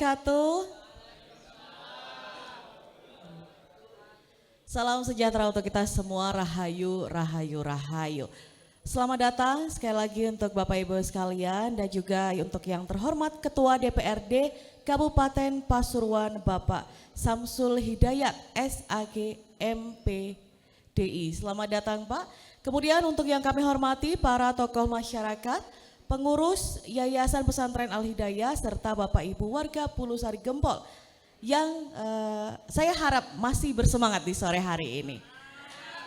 wabarakatuh. Salam sejahtera untuk kita semua, rahayu, rahayu, rahayu. Selamat datang sekali lagi untuk Bapak Ibu sekalian dan juga untuk yang terhormat Ketua DPRD Kabupaten Pasuruan Bapak Samsul Hidayat SAG MPDI. Selamat datang Pak. Kemudian untuk yang kami hormati para tokoh masyarakat, pengurus Yayasan Pesantren Al-Hidayah serta Bapak Ibu warga Pulusari Gempol yang saya harap masih bersemangat di sore hari ini.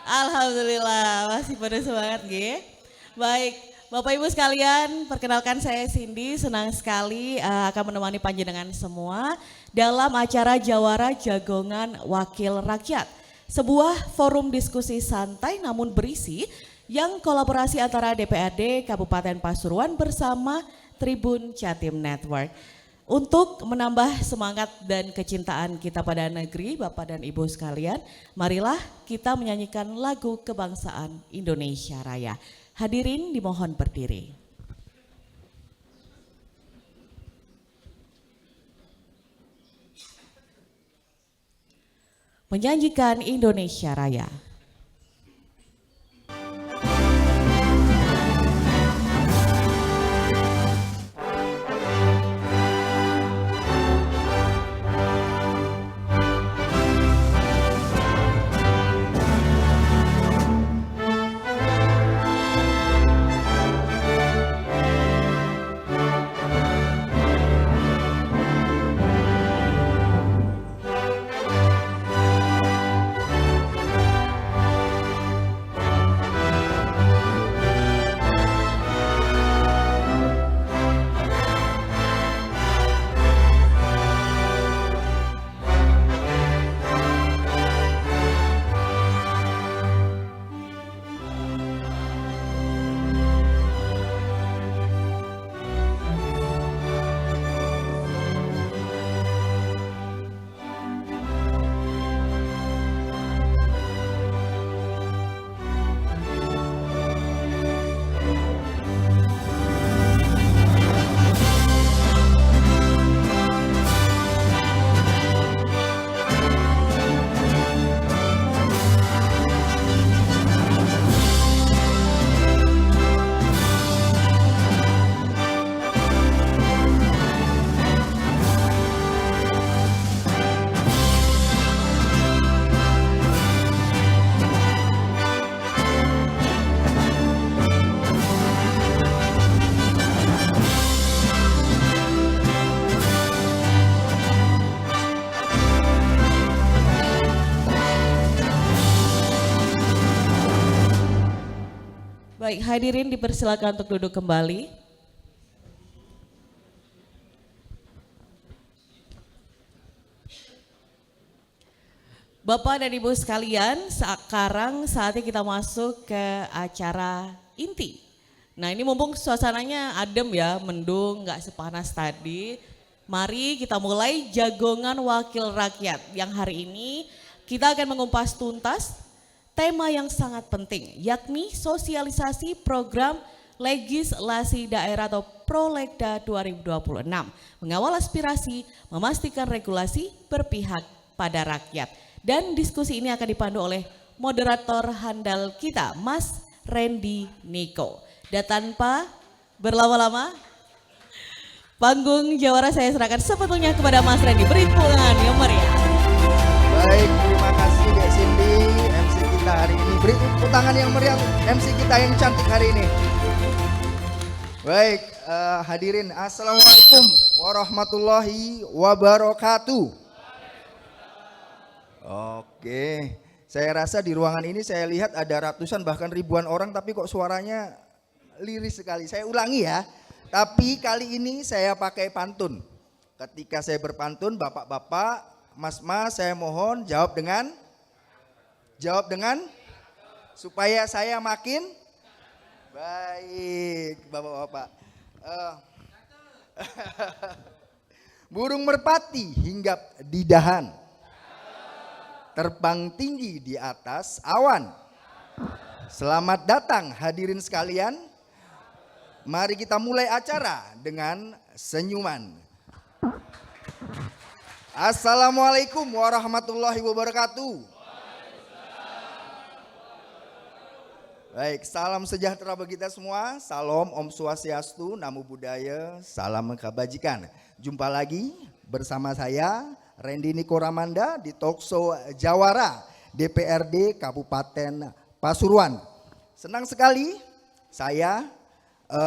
Alhamdulillah masih pada semangat nggih. Baik, Bapak Ibu sekalian, perkenalkan saya Cindy, senang sekali akan menemani panjenengan semua dalam acara Jawara Jagongan Wakil Rakyat. Sebuah forum diskusi santai namun berisi yang kolaborasi antara DPRD Kabupaten Pasuruan bersama Tribun Jatim Network. Untuk menambah semangat dan kecintaan kita pada negeri, Bapak dan Ibu sekalian, marilah kita menyanyikan lagu kebangsaan Indonesia Raya. Hadirin dimohon berdiri. Menyanyikan Indonesia Raya. Baik, hadirin dipersilakan untuk duduk kembali. Bapak dan Ibu sekalian, sekarang saatnya kita masuk ke acara inti. Nah ini mumpung suasananya adem ya, mendung, nggak sepanas tadi. Mari kita mulai Jagongan Wakil Rakyat yang hari ini kita akan mengupas tuntas tema yang sangat penting, yakni sosialisasi program legislasi daerah atau Prolegda 2026. Mengawal aspirasi, memastikan regulasi berpihak pada rakyat. Dan diskusi ini akan dipandu oleh moderator handal kita, Mas Randy Niko. Dan tanpa berlama-lama, panggung Jawara saya serahkan sebetulnya kepada Mas Randy. Beri tepuk tangan yang meriah. Baik, terima kasih Dek Cindy, MC kita hari ini. Beri tepuk tangan yang meriah MC kita yang cantik hari ini. Baik, hadirin, Assalamualaikum warahmatullahi wabarakatuh. Oke, saya rasa di ruangan ini saya lihat ada ratusan bahkan ribuan orang tapi kok suaranya liris sekali. Saya ulangi ya, tapi kali ini saya pakai pantun. Ketika saya berpantun, bapak-bapak, mas-mas, saya mohon jawab dengan supaya saya makin baik, bapak-bapak. Burung merpati hinggap di dahan, terbang tinggi di atas awan. Selamat datang hadirin sekalian. Mari kita mulai acara dengan senyuman. Assalamualaikum warahmatullahi wabarakatuh. Baik, salam sejahtera bagi kita semua. Salam Om Swastiastu, Namo Buddhaya, salam kebajikan. Jumpa lagi bersama saya Randy Niko Ramanda di Talkshow Jawara DPRD Kabupaten Pasuruan. Senang sekali saya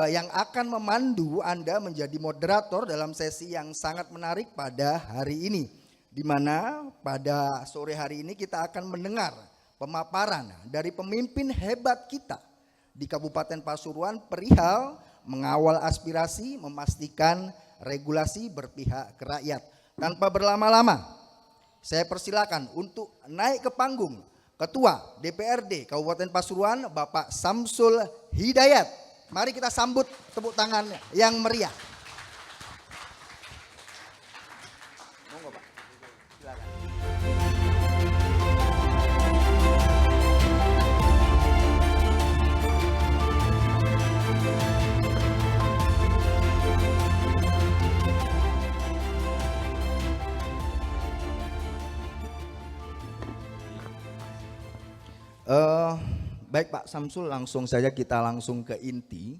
yang akan memandu Anda menjadi moderator dalam sesi yang sangat menarik pada hari ini. Di mana pada sore hari ini kita akan mendengar pemaparan dari pemimpin hebat kita di Kabupaten Pasuruan perihal mengawal aspirasi, memastikan regulasi berpihak ke rakyat. Tanpa berlama-lama, saya persilakan untuk naik ke panggung Ketua DPRD Kabupaten Pasuruan, Bapak Samsul Hidayat. Mari kita sambut tepuk tangan yang meriah. Monggo Pak, silakan. Baik Pak Samsul, langsung saja kita langsung ke inti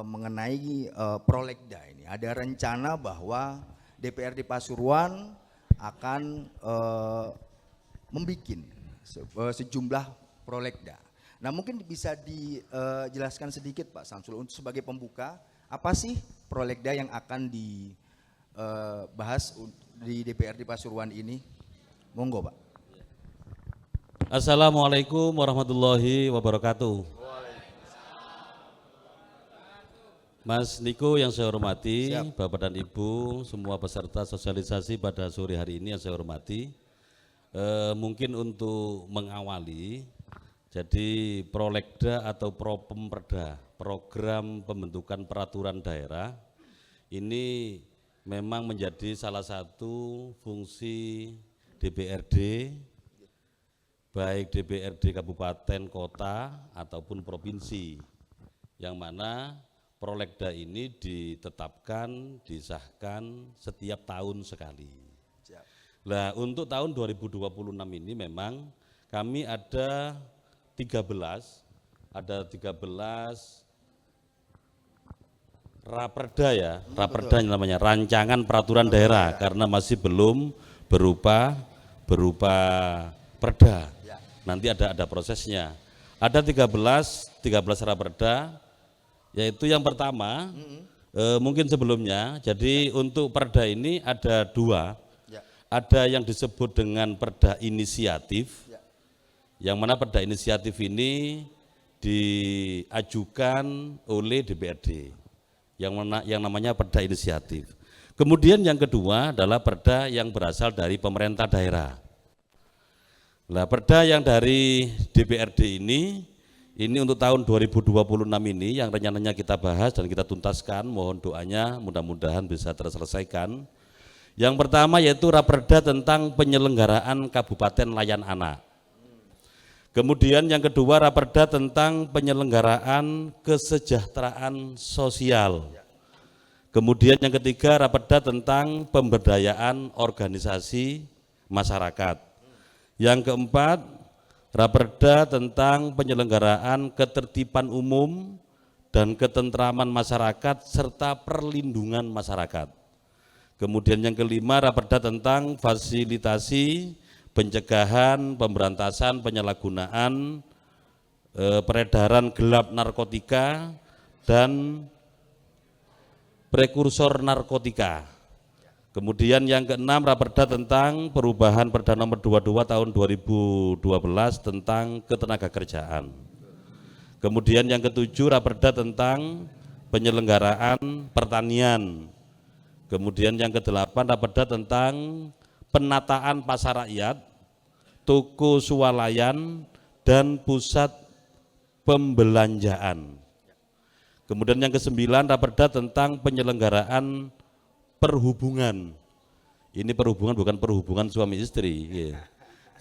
mengenai Prolegda ini. Ada rencana bahwa DPRD Pasuruan akan membuat sejumlah Prolegda. Nah mungkin bisa dijelaskan sedikit Pak Samsul untuk sebagai pembuka, apa sih Prolegda yang akan dibahas di DPRD Pasuruan ini? Monggo Pak. Assalamualaikum warahmatullahi wabarakatuh. Mas Niko yang saya hormati, Siap. Bapak dan Ibu, semua peserta sosialisasi pada sore hari ini yang saya hormati. Mungkin untuk mengawali, jadi Prolegda atau Propemperda, program pembentukan peraturan daerah, ini memang menjadi salah satu fungsi DPRD, baik DPRD kabupaten, kota, ataupun provinsi, yang mana Prolegda ini ditetapkan, disahkan setiap tahun sekali. Nah untuk tahun 2026 ini memang kami ada 13 Raperda ya, Raperda namanya, rancangan peraturan daerah, karena masih belum berupa perda. Nanti ada prosesnya. Ada 13 Raperda, yaitu yang pertama mungkin sebelumnya. Jadi untuk perda ini ada dua. Ada yang disebut dengan perda inisiatif, yang mana perda inisiatif ini diajukan oleh DPRD, yang namanya perda inisiatif. Kemudian yang kedua adalah perda yang berasal dari pemerintah daerah. Nah, perda yang dari DPRD ini untuk tahun 2026 ini yang rencananya kita bahas dan kita tuntaskan, mohon doanya mudah-mudahan bisa terselesaikan. Yang pertama yaitu Raperda tentang penyelenggaraan Kabupaten Layan Anak. Kemudian yang kedua Raperda tentang penyelenggaraan kesejahteraan sosial. Kemudian yang ketiga Raperda tentang pemberdayaan organisasi masyarakat. Yang keempat, Raperda tentang penyelenggaraan ketertiban umum dan ketentraman masyarakat serta perlindungan masyarakat. Kemudian yang kelima, Raperda tentang fasilitasi, pencegahan, pemberantasan, penyalahgunaan, peredaran gelap narkotika dan prekursor narkotika. Kemudian yang keenam, Raperda tentang perubahan Perda nomor 22 tahun 2012 tentang ketenagakerjaan. Kemudian yang ketujuh, Raperda tentang penyelenggaraan pertanian. Kemudian yang kedelapan, Raperda tentang penataan pasar rakyat, toko swalayan, dan pusat pembelanjaan. Kemudian yang kesembilan, Raperda tentang penyelenggaraan perhubungan. Ini perhubungan bukan perhubungan suami istri, ya.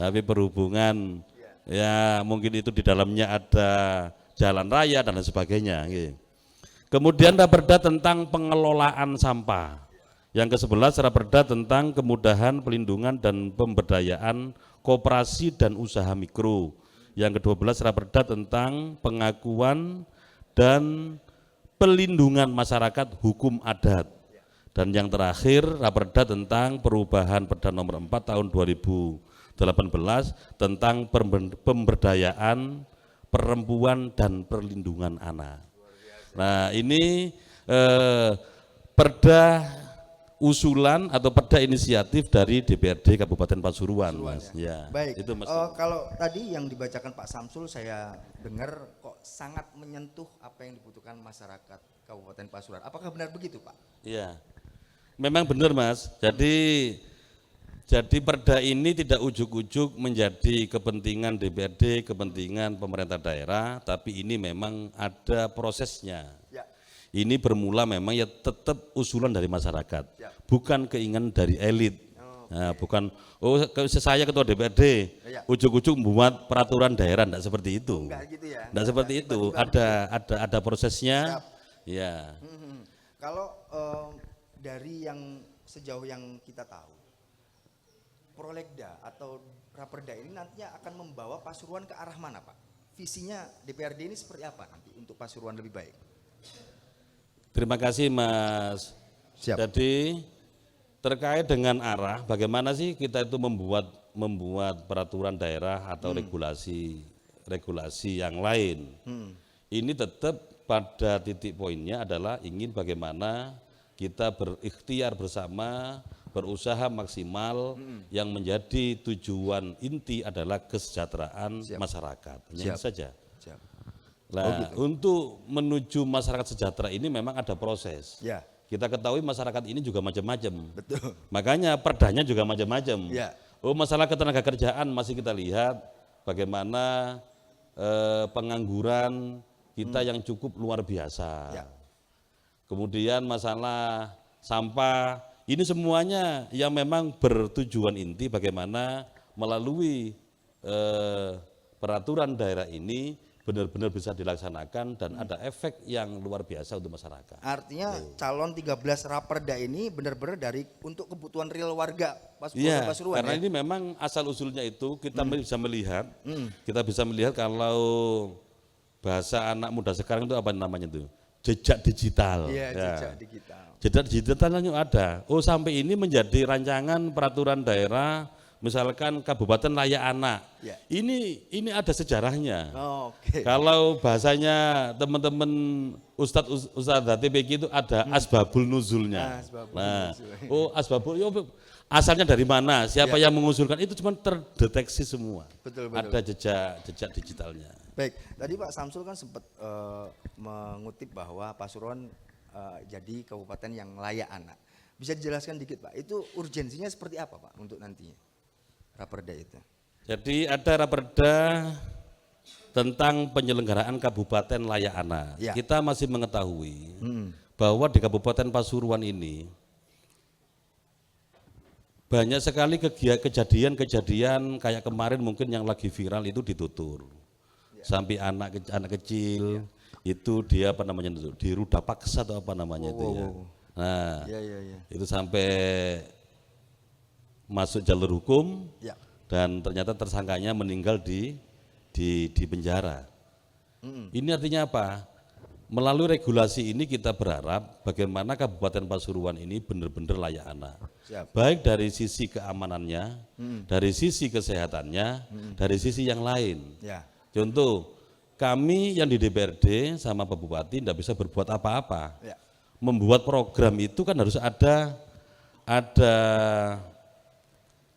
Tapi perhubungan ya mungkin itu di dalamnya ada jalan raya dan lain sebagainya. Ya. Kemudian Raperda tentang pengelolaan sampah. Yang ke-11 Raperda tentang kemudahan pelindungan dan pemberdayaan koperasi dan usaha mikro. Yang ke-12 Raperda tentang pengakuan dan pelindungan masyarakat hukum adat. Dan yang terakhir Raperda tentang perubahan Perda nomor 4 tahun 2018 tentang pemberdayaan perempuan dan perlindungan anak. Nah, ini perda usulan atau perda inisiatif dari DPRD Kabupaten Pasuruan, Mas. Ya. Baik. Itu Mas. Kalau tadi yang dibacakan Pak Samsul saya dengar kok sangat menyentuh apa yang dibutuhkan masyarakat Kabupaten Pasuruan. Apakah benar begitu, Pak? Iya. Memang benar, Mas. Jadi perda ini tidak ujuk-ujuk menjadi kepentingan DPRD, kepentingan pemerintah daerah, tapi ini memang ada prosesnya. Ya. Ini bermula memang ya tetap usulan dari masyarakat, Ya. bukan keinginan dari elit. Nah, bukan saya ketua DPRD, Ya. ujuk-ujuk membuat peraturan daerah, tidak seperti itu. Enggak gitu ya. Tidak seperti itu. Ada prosesnya. Ya. Kalau dari yang sejauh yang kita tahu, Prolegda atau Raperda ini nantinya akan membawa Pasuruan ke arah mana, Pak? Visinya DPRD ini seperti apa nanti untuk Pasuruan lebih baik? Terima kasih, Mas. Siap. Jadi terkait dengan arah, bagaimana sih kita itu membuat peraturan daerah atau regulasi yang lain. Ini tetap pada titik poinnya adalah ingin bagaimana kita berikhtiar bersama, berusaha maksimal, yang menjadi tujuan inti adalah kesejahteraan masyarakat. Hanya itu saja. Siap. Nah, untuk menuju masyarakat sejahtera ini memang ada proses. Ya. Kita ketahui masyarakat ini juga macam-macam. Betul. Makanya perdanya juga macam-macam. Ya. Masalah ketenagakerjaan masih kita lihat bagaimana pengangguran kita yang cukup luar biasa. Ya. Kemudian masalah sampah, ini semuanya yang memang bertujuan inti bagaimana melalui peraturan daerah ini benar-benar bisa dilaksanakan dan ada efek yang luar biasa untuk masyarakat. Artinya calon 13 Raperda ini benar-benar dari untuk kebutuhan real warga Iya, Pasuruan. karena Ya? ini memang asal usulnya itu kita bisa melihat kalau bahasa anak muda sekarang itu apa namanya itu? Jejak digital. Iya, Ya. jejak digital. Jejak digitalnya ada. Sampai ini menjadi rancangan peraturan daerah, misalkan Kabupaten Layak Anak. Ya. Ini ada sejarahnya. Oke. Kalau bahasanya teman-teman Ustadz TPQ itu ada asbabul nuzulnya. Asbabul Nah, nuzul. asbabul asalnya dari mana? Siapa yang mengusulkan itu cuma terdeteksi semua. Betul. Ada jejak digitalnya. Baik, tadi Pak Samsul kan sempat mengutip bahwa Pasuruan jadi kabupaten yang layak anak. Bisa dijelaskan dikit Pak, itu urgensinya seperti apa Pak untuk nantinya Raperda itu? Jadi ada Raperda tentang penyelenggaraan Kabupaten Layak Anak. Ya. Kita masih mengetahui bahwa di Kabupaten Pasuruan ini banyak sekali kejadian-kejadian kayak kemarin mungkin yang lagi viral itu ditutur. Sampai anak kecil itu dia apa namanya itu diruda paksa atau apa namanya itu ya. Nah, itu sampai masuk jalur hukum dan ternyata tersangkanya meninggal di penjara. Ini artinya apa? Melalui regulasi ini kita berharap bagaimana Kabupaten Pasuruan ini benar-benar layak anak. Siap. Baik dari sisi keamanannya, dari sisi kesehatannya, dari sisi yang lain. Ya. Contoh, kami yang di DPRD sama Pak Bupati tidak bisa berbuat apa-apa. Ya. Membuat program itu kan harus ada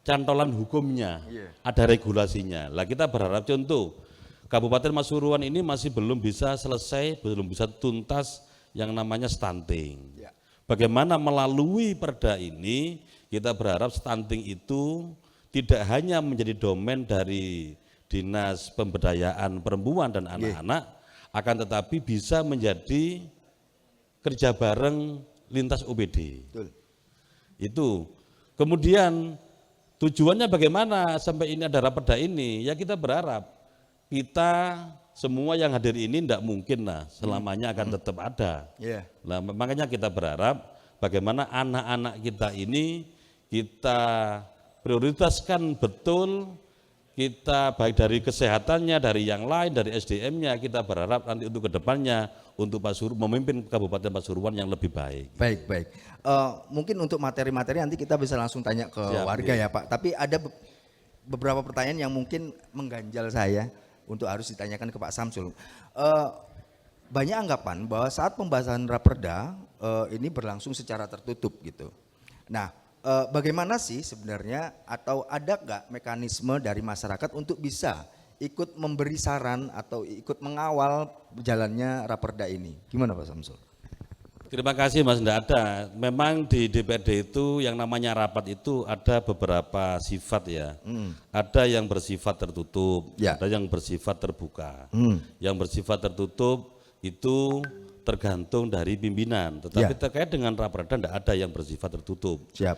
cantolan hukumnya, ada regulasinya. Lah kita berharap contoh, Kabupaten Pasuruan ini masih belum bisa selesai, belum bisa tuntas yang namanya stunting. Ya. Bagaimana melalui perda ini kita berharap stunting itu tidak hanya menjadi domain dari Dinas Pemberdayaan Perempuan dan Anak-anak, akan tetapi bisa menjadi kerja bareng lintas OPD. Betul. Itu. Kemudian tujuannya bagaimana sampai ini ada Raperda ini? Ya kita berharap kita semua yang hadir ini tidak mungkin lah selamanya akan tetap ada. Yeah. Nah, makanya kita berharap bagaimana anak-anak kita ini kita prioritaskan betul, kita baik dari kesehatannya, dari yang lain, dari SDM-nya, kita berharap nanti untuk kedepannya, untuk memimpin Kabupaten Pasuruan yang lebih baik. Baik, baik. Mungkin untuk materi-materi nanti kita bisa langsung tanya ke Siap, warga ya Pak. Tapi ada beberapa pertanyaan yang mungkin mengganjal saya untuk harus ditanyakan ke Pak Samsul. Banyak anggapan bahwa saat pembahasan Raperda ini berlangsung secara tertutup gitu. Nah, bagaimana sih sebenarnya atau ada nggak mekanisme dari masyarakat untuk bisa ikut memberi saran atau ikut mengawal jalannya Raperda ini? Gimana Pak Samsul? Terima kasih Mas, enggak ada. Memang di DPRD itu yang namanya rapat itu ada beberapa sifat ya. Ada yang bersifat tertutup, Ya. ada yang bersifat terbuka. Yang bersifat tertutup itu tergantung dari pimpinan. Tetapi Ya. terkait dengan Raperda enggak ada yang bersifat tertutup. Siap.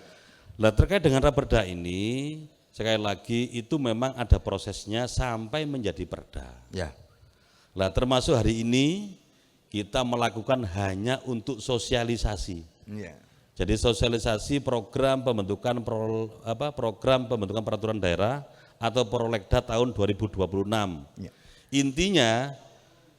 Nah, terkait dengan Raperda ini sekali lagi itu memang ada prosesnya sampai menjadi perda. Ya. Nah, termasuk hari ini kita melakukan hanya untuk sosialisasi. Iya. Jadi sosialisasi program pembentukan program pembentukan peraturan daerah atau Prolegda tahun 2026. Ya. Intinya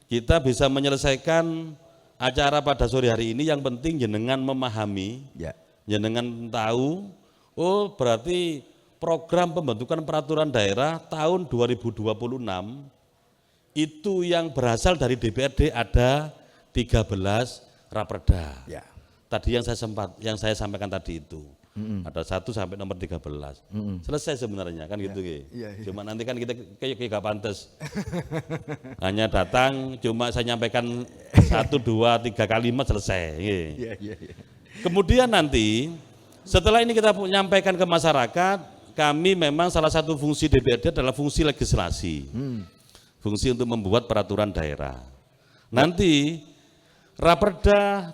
kita bisa menyelesaikan acara pada sore hari ini, yang penting jenengan memahami, Ya. jenengan tahu, oh berarti program pembentukan peraturan daerah tahun 2026 itu yang berasal dari DPRD ada 13 Raperda. Ya. Tadi yang saya sampaikan tadi itu. Ada 1 sampai nomor 13. Selesai sebenarnya kan gitu. Iya. Cuma nanti kan kita kayak gak pantas. Hanya datang cuma saya nyampaikan 1, 2, 3 kalimat selesai. Iya. Kemudian nanti setelah ini kita menyampaikan ke masyarakat, kami memang salah satu fungsi DPRD adalah fungsi legislasi. Fungsi untuk membuat peraturan daerah. Nanti Raperda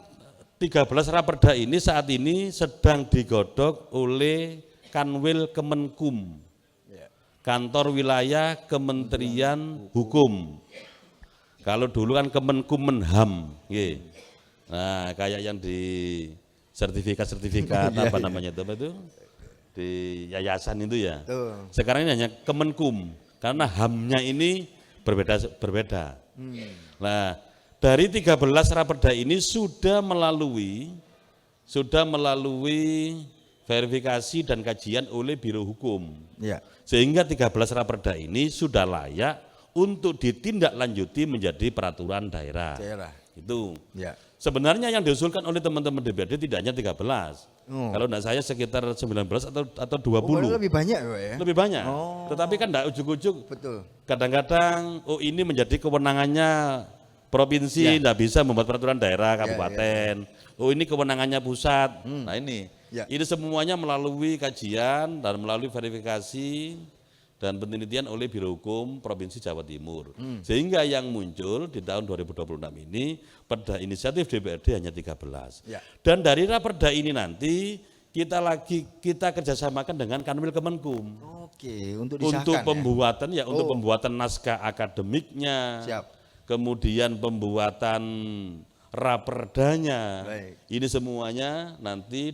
13 Raperda ini saat ini sedang digodok oleh Kanwil Kemenkum, Kantor Wilayah Kementerian Hukum. Kalau dulu kan Kemenkum-Menham, nah kayak yang di sertifikat apa namanya itu di yayasan itu ya. Sekarang ini hanya Kemenkum karena HAM-nya ini berbeda. Nah, dari 13 Raperda ini sudah melalui verifikasi dan kajian oleh Biro Hukum. Ya. Sehingga 13 Raperda ini sudah layak untuk ditindaklanjuti menjadi peraturan daerah. Itu. Ya. Sebenarnya yang diusulkan oleh teman-teman DPRD tidak hanya 13. Kalau enggak saya sekitar 19 atau 20. Lebih banyak ya? Lebih banyak. Tetapi kan enggak ujuk-ujuk. Betul. Kadang-kadang ini menjadi kewenangannya provinsi, enggak bisa membuat peraturan daerah kabupaten. Ini kewenangannya pusat. Nah ini. Ini semuanya melalui kajian dan melalui verifikasi dan penelitian oleh Biro Hukum Provinsi Jawa Timur. Sehingga yang muncul di tahun 2026 ini perda inisiatif DPRD hanya 13. Dan dari Raperda ini nanti kita kerjasamakan dengan Kanwil Kemenkum. Oke, untuk disahkan untuk pembuatan untuk pembuatan naskah akademiknya. Kemudian pembuatan Raperdanya. Ini semuanya nanti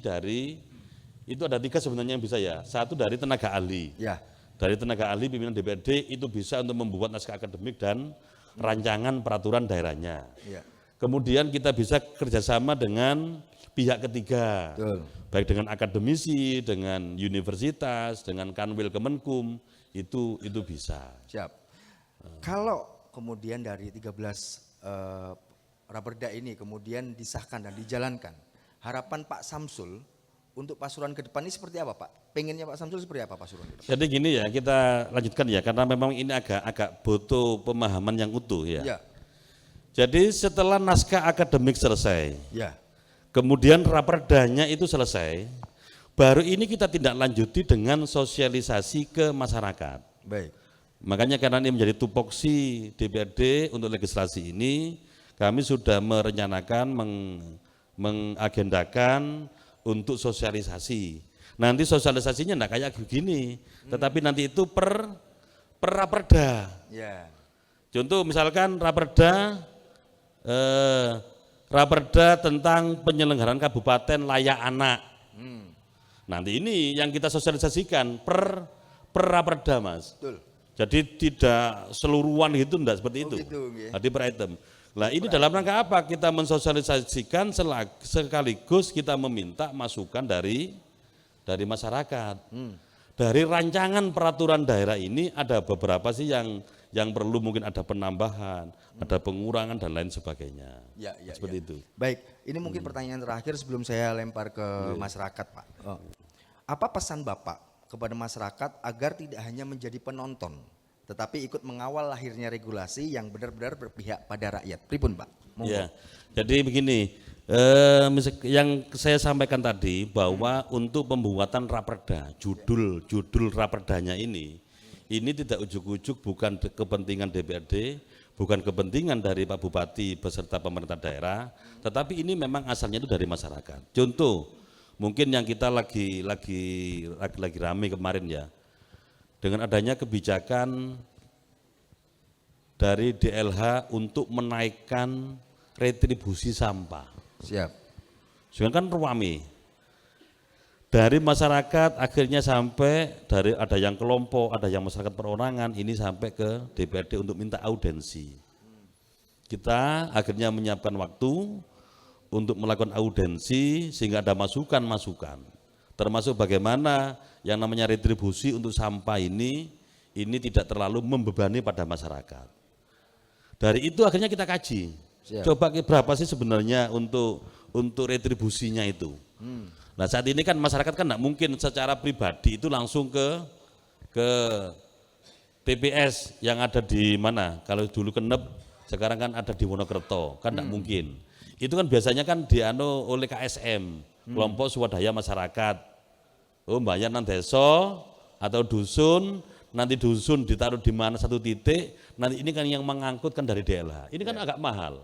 itu ada 3 sebenarnya yang bisa ya. 1 dari tenaga ahli. Dari tenaga ahli pimpinan DPRD itu bisa untuk membuat naskah akademik dan rancangan peraturan daerahnya. Kemudian kita bisa kerjasama dengan pihak ketiga, baik dengan akademisi, dengan universitas, dengan Kanwil Kemenkum, itu bisa. Siap. Kalau kemudian dari 13 Raperda ini kemudian disahkan dan dijalankan, harapan Pak Samsul untuk Pasuruan ke depan ini seperti apa Pak? Pengennya Pak Samsul seperti apa Pasuruan ke depan? Jadi gini ya, kita lanjutkan ya, karena memang ini agak butuh pemahaman yang utuh ya. Jadi setelah naskah akademik selesai, kemudian Raperdanya itu selesai, baru ini kita tindak lanjuti dengan sosialisasi ke masyarakat. Makanya karena ini menjadi tupoksi DPRD untuk legislasi ini, kami sudah merencanakan, mengagendakan untuk sosialisasi. Nanti sosialisasinya enggak kayak begini, tetapi nanti itu per Raperda. Contoh misalkan Raperda Raperda tentang penyelenggaraan kabupaten layak anak. Nanti ini yang kita sosialisasikan per raperda, Mas. Betul. Jadi tidak seluruhan gitu, enggak seperti itu. Gitu, nggih. Jadi per item. Nah ini dalam rangka apa? Kita mensosialisasikan sekaligus kita meminta masukan dari masyarakat. Dari rancangan peraturan daerah ini ada beberapa sih yang perlu mungkin ada penambahan, ada pengurangan dan lain sebagainya. Ya, Seperti itu. Baik, ini mungkin pertanyaan terakhir sebelum saya lempar ke masyarakat, Pak. Apa pesan Bapak kepada masyarakat agar tidak hanya menjadi penonton, tetapi ikut mengawal lahirnya regulasi yang benar-benar berpihak pada rakyat? Pripun, Pak? Monggo. Ya, jadi begini, yang saya sampaikan tadi bahwa untuk pembuatan raperda, judul raperdanya ini tidak ujuk-ujuk bukan kepentingan DPRD, bukan kepentingan dari Pak Bupati beserta pemerintah daerah, tetapi ini memang asalnya itu dari masyarakat. Contoh, mungkin yang kita lagi rame kemarin ya, dengan adanya kebijakan dari DLH untuk menaikkan retribusi sampah. Siap. Sedangkan ruame dari masyarakat akhirnya sampai dari ada yang kelompok, ada yang masyarakat perorangan, ini sampai ke DPRD untuk minta audensi. Kita akhirnya menyiapkan waktu untuk melakukan audensi sehingga ada masukan-masukan, termasuk bagaimana yang namanya retribusi untuk sampah ini tidak terlalu membebani pada masyarakat. Dari itu akhirnya kita kaji. Siap. Coba berapa sih sebenarnya untuk retribusinya itu. Nah saat ini kan masyarakat kan tidak mungkin secara pribadi itu langsung ke TPS yang ada di mana. Kalau dulu Kenep, sekarang kan ada di Wonokerto, kan tidak mungkin. Itu kan biasanya kan dianu oleh KSM, kelompok swadaya masyarakat. Oh bayar nang desa atau dusun, nanti dusun ditaruh di mana satu titik, nanti ini kan yang mengangkut kan dari DLH. Ini kan agak mahal.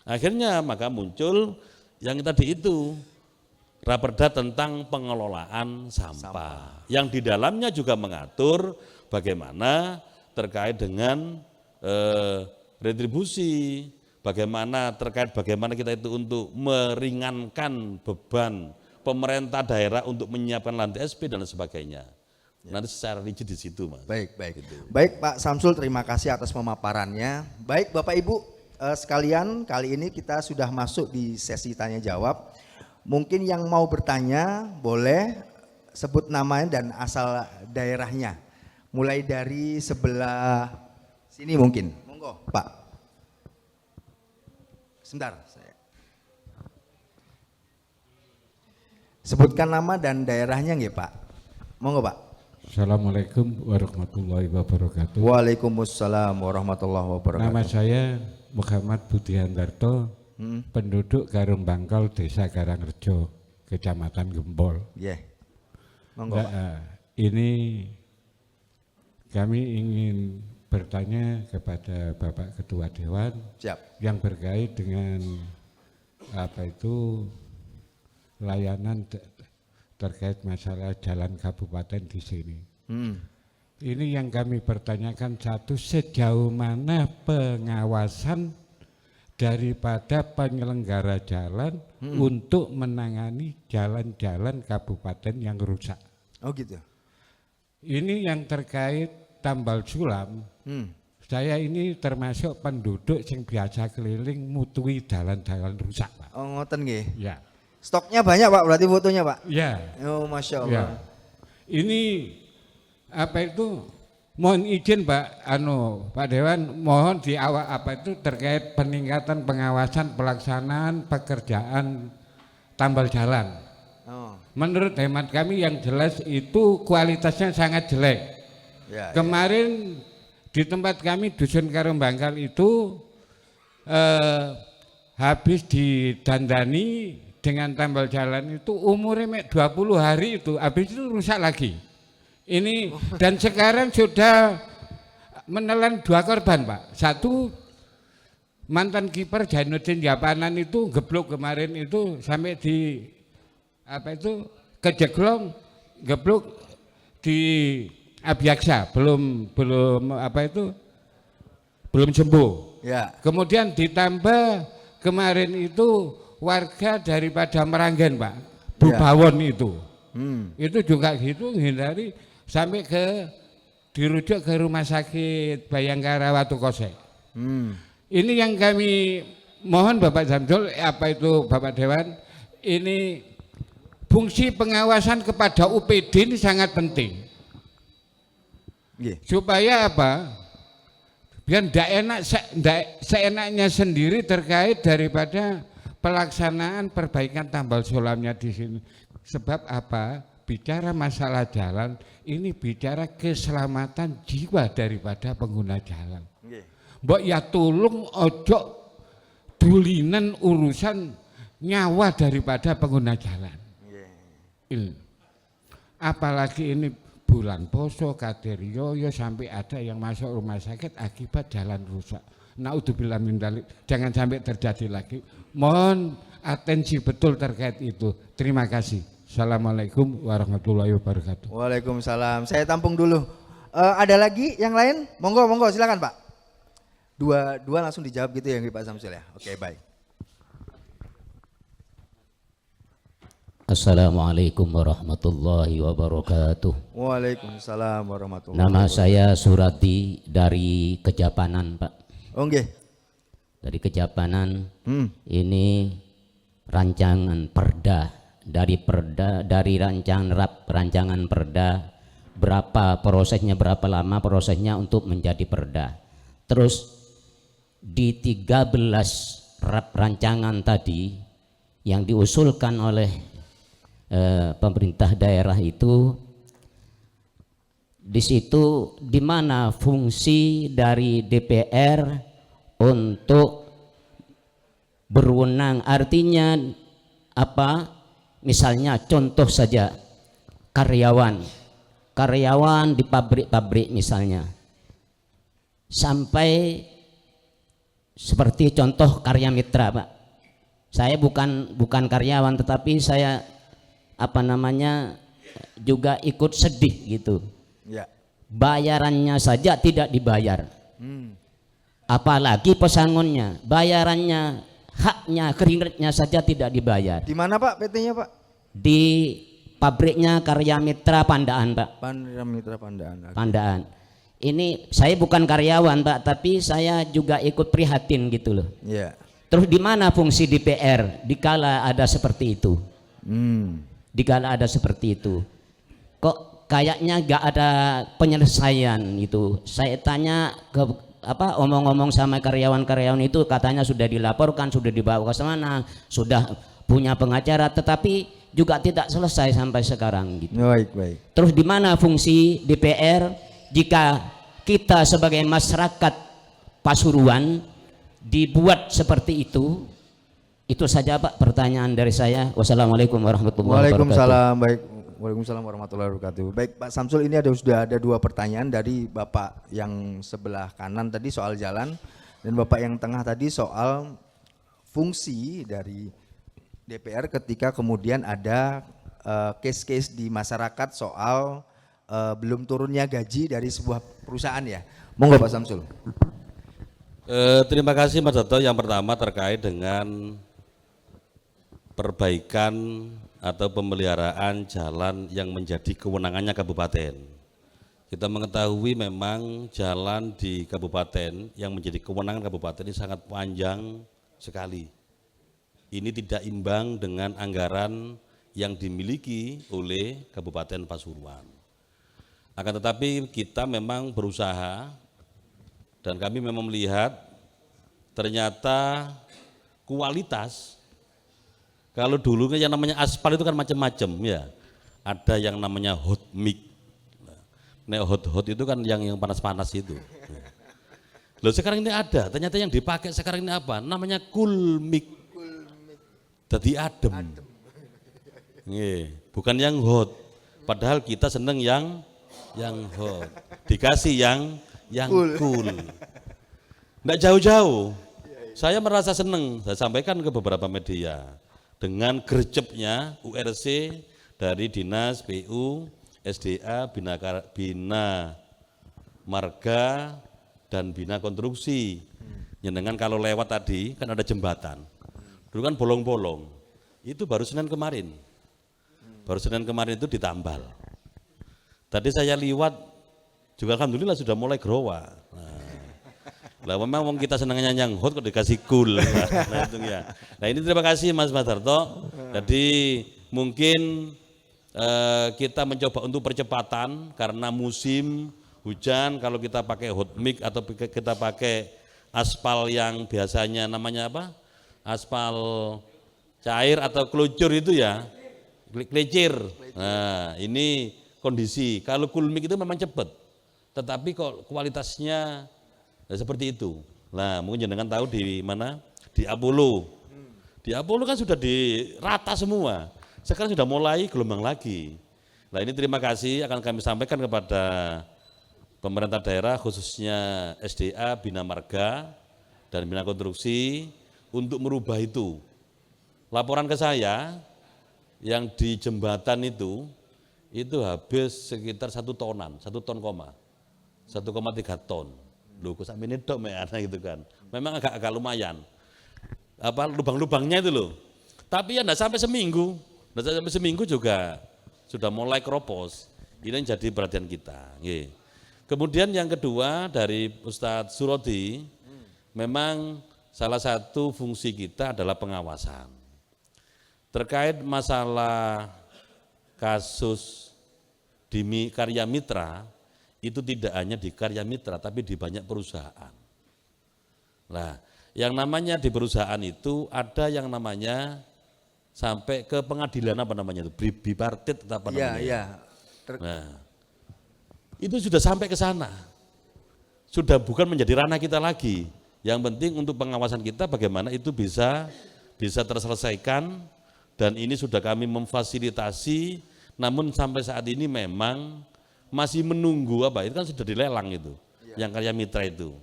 Akhirnya maka muncul yang tadi itu raperda tentang pengelolaan sampah. Yang di dalamnya juga mengatur bagaimana terkait dengan retribusi, bagaimana kita itu untuk meringankan beban pemerintah daerah untuk menyiapkan lantai SP dan sebagainya. Nanti secara rigid di situ, Mas. Baik. Gitu. Baik Pak Samsul, terima kasih atas pemaparannya. Baik Bapak Ibu sekalian, kali ini kita sudah masuk di sesi tanya jawab. Mungkin yang mau bertanya boleh sebut namanya dan asal daerahnya. Mulai dari sebelah sini mungkin. Monggo, Pak. Sebentar. Sebutkan nama dan daerahnya nggih, Pak. Monggo, Pak. Assalamualaikum warahmatullahi wabarakatuh. Waalaikumsalam warahmatullahi wabarakatuh. Nama saya Muhammad Budiandarto, penduduk Karung Bangkal, Desa Karangrejo, Kecamatan Gempol. Monggo, Pak. Ini kami ingin bertanya kepada Bapak Ketua Dewan. Siap. Yang berkait dengan layanan terkait masalah jalan kabupaten di sini. Ini yang kami pertanyakan, satu, sejauh mana pengawasan daripada penyelenggara jalan untuk menangani jalan-jalan kabupaten yang rusak. Oh gitu. Ini yang terkait tambal sulam. Saya ini termasuk penduduk yang biasa keliling mutui jalan-jalan rusak, Pak. Oh ngoten nggih. Ya. Stoknya banyak Pak, berarti fotonya Pak? Ya. Oh Masya Allah. Ya. Ini mohon izin Pak Dewan, mohon di awal terkait peningkatan pengawasan pelaksanaan pekerjaan tambal jalan. Menurut hemat kami yang jelas itu kualitasnya sangat jelek. Kemarin di tempat kami Dusun Karung Bangkal itu habis didandani dengan tambal jalan itu umurnya 20 hari itu, habis itu rusak lagi. Ini dan sekarang sudah menelan 2 korban, Pak. Satu mantan kiper Jainuddin Yapanan itu geblok kemarin itu sampai di kejeglong, geblok di Abiaksa, belum sembuh. Ya. Kemudian ditambah kemarin itu warga daripada Meranggen Pak, Bubawon itu. Itu juga gitu hindari sampai dirujuk ke rumah sakit Bayangkara Watu Kosek. Ini yang kami mohon Bapak Samsul, apa itu Bapak Dewan, ini fungsi pengawasan kepada UPD ini sangat penting. Supaya apa? Biar tidak enak, seenaknya sendiri terkait daripada pelaksanaan perbaikan tambal sulamnya di sini. Sebab apa? Bicara masalah jalan, ini bicara keselamatan jiwa daripada pengguna jalan. Mbok ya tolong ojo dulinan urusan nyawa daripada pengguna jalan. Apalagi ini bulan poso, kaderioyo sampai ada yang masuk rumah sakit akibat jalan rusak. Naudzubillah min dzalik, jangan sampai terjadi lagi. Mohon atensi betul terkait itu. Terima kasih. Assalamualaikum warahmatullahi wabarakatuh. Waalaikumsalam. Saya tampung dulu. Ada lagi yang lain? Monggo, monggo, silakan Pak. Dua langsung dijawab gitu ya Pak Samsul ya. Oke, baik. Assalamualaikum warahmatullahi wabarakatuh. Waalaikumsalam warahmatullahi Nama wabarakatuh. saya Surati dari Kejapanan Pak. Oke. Dari Kejapanan. Ini rancangan perda dari rancangan perda, berapa prosesnya, berapa lama prosesnya untuk menjadi perda. Terus di 13 rancangan tadi yang diusulkan oleh pemerintah daerah itu, di situ di mana fungsi dari DPR untuk berwenang, artinya apa? Misalnya contoh saja karyawan di pabrik-pabrik misalnya, sampai seperti contoh karya mitra Pak. Saya bukan karyawan, tetapi saya juga ikut sedih gitu. Ya. Bayarannya saja tidak dibayar. Apalagi pesangonnya, bayarannya, haknya, keringatnya saja tidak dibayar. Di mana Pak PT-nya Pak? Di pabriknya Karya Mitra Pandaan Pak. Karya Mitra Pandaan. Pandaan. Ini saya bukan karyawan Pak, tapi saya juga ikut prihatin gitu loh. Iya. Terus di mana fungsi DPR dikala ada seperti itu? Dikala ada seperti itu, kok kayaknya gak ada penyelesaian itu. Saya tanya ke omong-omong sama karyawan-karyawan itu, katanya sudah dilaporkan, sudah dibawa ke sana, sudah punya pengacara, tetapi juga tidak selesai sampai sekarang gitu. Baik. Terus di mana fungsi DPR jika kita sebagai masyarakat Pasuruan dibuat seperti itu? Itu saja Pak pertanyaan dari saya. Wassalamualaikum warahmatullahi wabarakatuh. Waalaikumsalam. Baik. Waalaikumsalam warahmatullahi wabarakatuh. Baik Pak Samsul, ini sudah ada 2 pertanyaan dari Bapak yang sebelah kanan tadi soal jalan, dan Bapak yang tengah tadi soal fungsi dari DPR ketika kemudian ada case-case di masyarakat soal belum turunnya gaji dari sebuah perusahaan ya. Monggo Pak Samsul. Terima kasih Mas Dato. Yang pertama terkait dengan perbaikan atau pemeliharaan jalan yang menjadi kewenangannya kabupaten. Kita mengetahui memang jalan di kabupaten yang menjadi kewenangan kabupaten ini sangat panjang sekali. Ini tidak imbang dengan anggaran yang dimiliki oleh Kabupaten Pasuruan. Akan tetapi kita memang berusaha, dan kami memang melihat ternyata kualitas. Kalau dulu yang namanya aspal itu kan macam-macam ya. Ada yang namanya hot mix. Nah, hot itu kan yang panas-panas itu. Loh sekarang ini ada, ternyata yang dipakai sekarang ini apa? Namanya cool mix. Jadi adem. Bukan yang hot. Padahal kita seneng yang hot. Dikasih yang cool. Nggak jauh-jauh. Saya merasa seneng, saya sampaikan ke beberapa media. Dengan gercepnya URC dari Dinas PU, SDA, Bina Marga, dan Bina Konstruksi. Jenengan kalau lewat tadi kan ada jembatan. Dulu kan bolong-bolong. Itu baru Senin kemarin. Baru Senin kemarin itu ditambal. Tadi saya liwat juga alhamdulillah sudah mulai growa. Lah memang kita senangnya nyangkut kok dikasih cool. Nah itu ya. Nah ini terima kasih Mas Darto. Jadi mungkin kita mencoba untuk percepatan karena musim hujan, kalau kita pakai hot mix atau kita pakai aspal yang biasanya namanya apa? Aspal cair atau kelucur itu ya, klecir. Nah ini kondisi, kalau cool mix itu memang cepat, tetapi kok kualitasnya seperti itu. Nah mungkin jenengan tahu di mana? Di Apollo. Di Apollo kan sudah dirata semua. Sekarang sudah mulai gelombang lagi. Nah ini terima kasih akan kami sampaikan kepada pemerintah daerah khususnya SDA, Bina Marga dan Bina Konstruksi untuk merubah itu. Laporan ke saya yang di jembatan itu habis sekitar 1 tonan, 1 ton koma, 1,3 ton. Loh kok sampai ini dok gitu kan. Memang agak lumayan. Apa lubang-lubangnya itu loh. Tapi ya enggak sampai seminggu. Enggak sampai seminggu juga sudah mulai keropos. Ini yang jadi perhatian kita. Kemudian yang kedua dari Ustadz Surodi, memang salah satu fungsi kita adalah pengawasan. Terkait masalah kasus di Karya Mitra, itu tidak hanya di Karya Mitra tapi di banyak perusahaan. Nah, yang namanya di perusahaan itu ada yang namanya sampai ke pengadilan apa namanya itu, bipartit atau apa namanya. Iya. Nah, itu sudah sampai ke sana. Sudah bukan menjadi ranah kita lagi. Yang penting untuk pengawasan kita bagaimana itu bisa terselesaikan, dan ini sudah kami memfasilitasi, namun sampai saat ini memang masih menunggu apa, itu kan sudah dilelang itu, yang Karya Mitra itu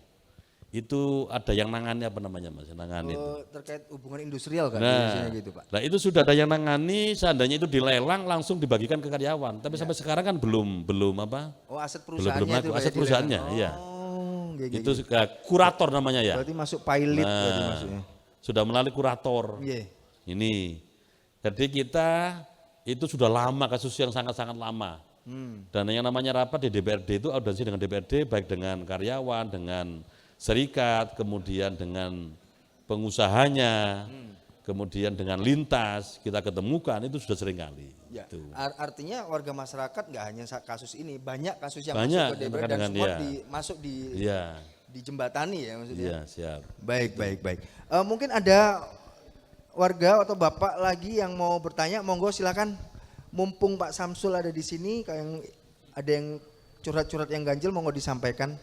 ada yang nangani apa namanya Mas, nangani itu. Terkait hubungan industrial kan, gitu Pak. Nah itu sudah ada yang nangani, seandainya itu dilelang langsung dibagikan ke karyawan, tapi sampai sekarang kan belum apa? Oh aset perusahaannya belum aset perusahaannya, iya. Itu kurator namanya ya. Berarti masuk pilot berarti maksudnya. Sudah melalui kurator. Ini, jadi kita itu sudah lama, kasus yang sangat-sangat lama. Dan yang namanya rapat di DPRD itu audiensi dengan DPRD, baik dengan karyawan, dengan serikat, kemudian dengan pengusahanya, kemudian dengan lintas, kita ketemukan itu sudah sering kali. Ya. Artinya warga masyarakat nggak hanya kasus ini, banyak kasus yang banyak, masuk ke DPR dan semua masuk di jembatani ya maksudnya. Iya, siap. Baik. Mungkin ada warga atau bapak lagi yang mau bertanya, monggo silakan. Mumpung Pak Samsul ada di sini, ada yang curhat-curhat yang ganjil, monggo disampaikan.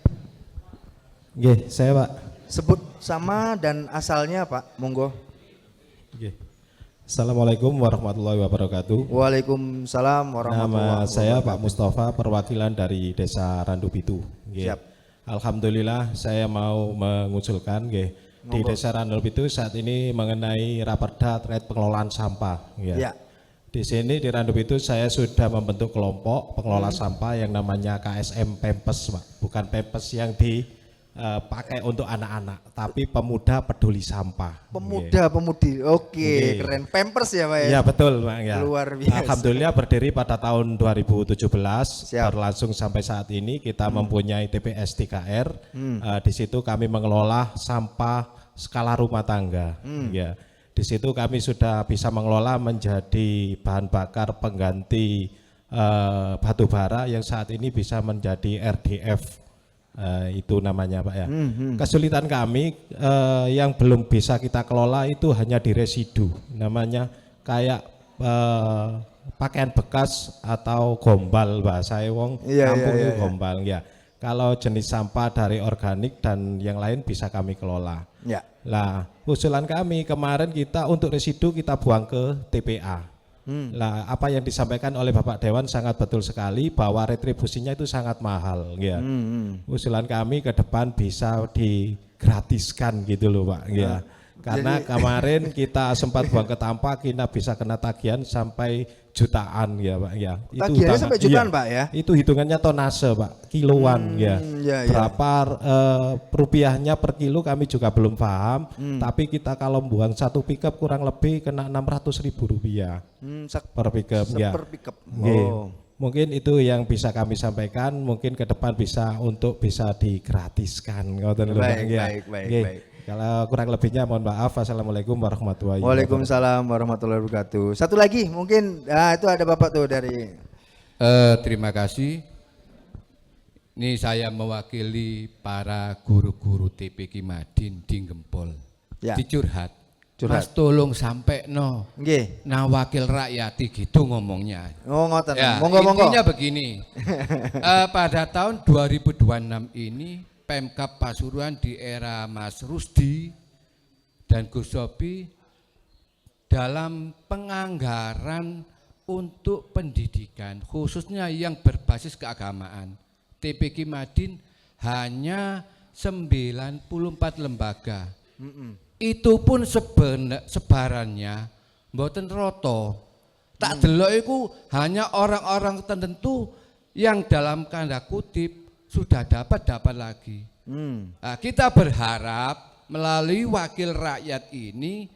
Oke, saya Pak. Sebut sama dan asalnya Pak, monggo. Oke. Assalamualaikum warahmatullahi wabarakatuh. Waalaikumsalam warahmatullahi wabarakatuh. Nama saya Pak Mustafa, perwakilan dari Desa Randubitu. Siap. Alhamdulillah saya mau mengusulkan di Desa Randubitu saat ini mengenai raperda terkait pengelolaan sampah. Ya. Di sini di Randubitu saya sudah membentuk kelompok pengelola sampah yang namanya KSM Pempes, Pak. Bukan Pempes yang dipakai untuk anak-anak, tapi pemuda peduli sampah. Pemudi, oke. Keren. Pampers ya Pak ya? Ya betul Pak ya. Luar biasa. Alhamdulillah berdiri pada tahun 2017, berlangsung sampai saat ini kita mempunyai TPS 3R. Di situ kami mengelola sampah skala rumah tangga. Ya. Di situ kami sudah bisa mengelola menjadi bahan bakar pengganti batu bara yang saat ini bisa menjadi RDF. Itu namanya Pak ya. Kesulitan kami yang belum bisa kita kelola itu hanya di residu, namanya kayak pakaian bekas atau gombal bahasa wong kampung itu gombal ya. Kalau jenis sampah dari organik dan yang lain bisa kami kelola. Lah usulan kami kemarin kita untuk residu kita buang ke TPA. Lah apa yang disampaikan oleh Bapak Dewan sangat betul sekali bahwa retribusinya itu sangat mahal ya. Usulan kami ke depan bisa digratiskan gitu loh Pak ya. Karena kemarin kita sempat buang ke Tampak, kita bisa kena tagihan sampai jutaan ya Pak ya. Tagihannya sampai jutaan Pak ya? Itu hitungannya tonase Pak, kiloan ya. Berapa rupiahnya per kilo kami juga belum paham. Tapi kita kalau buang satu pickup kurang lebih kena 600.000 rupiah per pickup ya. Per pickup. Oh. Mungkin itu yang bisa kami sampaikan. Mungkin ke depan bisa digratiskan. Baik. Kalau kurang lebihnya mohon maaf. Assalamualaikum warahmatullahi wabarakatuh. Waalaikumsalam warahmatullahi wabarakatuh. Satu lagi mungkin, itu ada Bapak tuh dari. Terima kasih. Ini saya mewakili para guru-guru TPQ Madin di Gempol. Ya. Dicurhat. Curhat. Mas tolong sampai no. Nggih. Nah wakil rakyat gitu ngomongnya. Oh ngoten. Ya, Monggo. intinya begini. Pada tahun 2026 ini Pemkab Pasuruan di era Mas Rusdi dan Gus Sobi dalam penganggaran untuk pendidikan khususnya yang berbasis keagamaan, TPQ Madin hanya 94 lembaga. Itu pun sebarannya mboten roto. Tak delok iku hanya orang-orang tertentu yang dalam tanda kutip sudah dapat lagi. Nah, kita berharap melalui wakil rakyat ini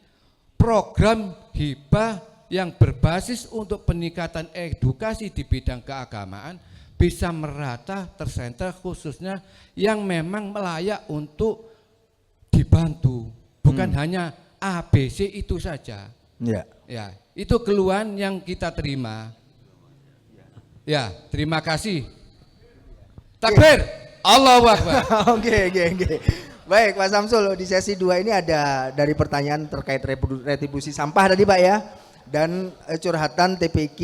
program hibah yang berbasis untuk peningkatan edukasi di bidang keagamaan bisa merata tersenter khususnya yang memang layak untuk dibantu, bukan hanya ABC itu saja. Ya, itu keluhan yang kita terima. Ya, terima kasih. Takbir, Allahu Akbar. Oke. Baik Pak Samsul, di sesi 2 ini ada dari pertanyaan terkait retribusi sampah tadi Pak ya. Dan curhatan TPQ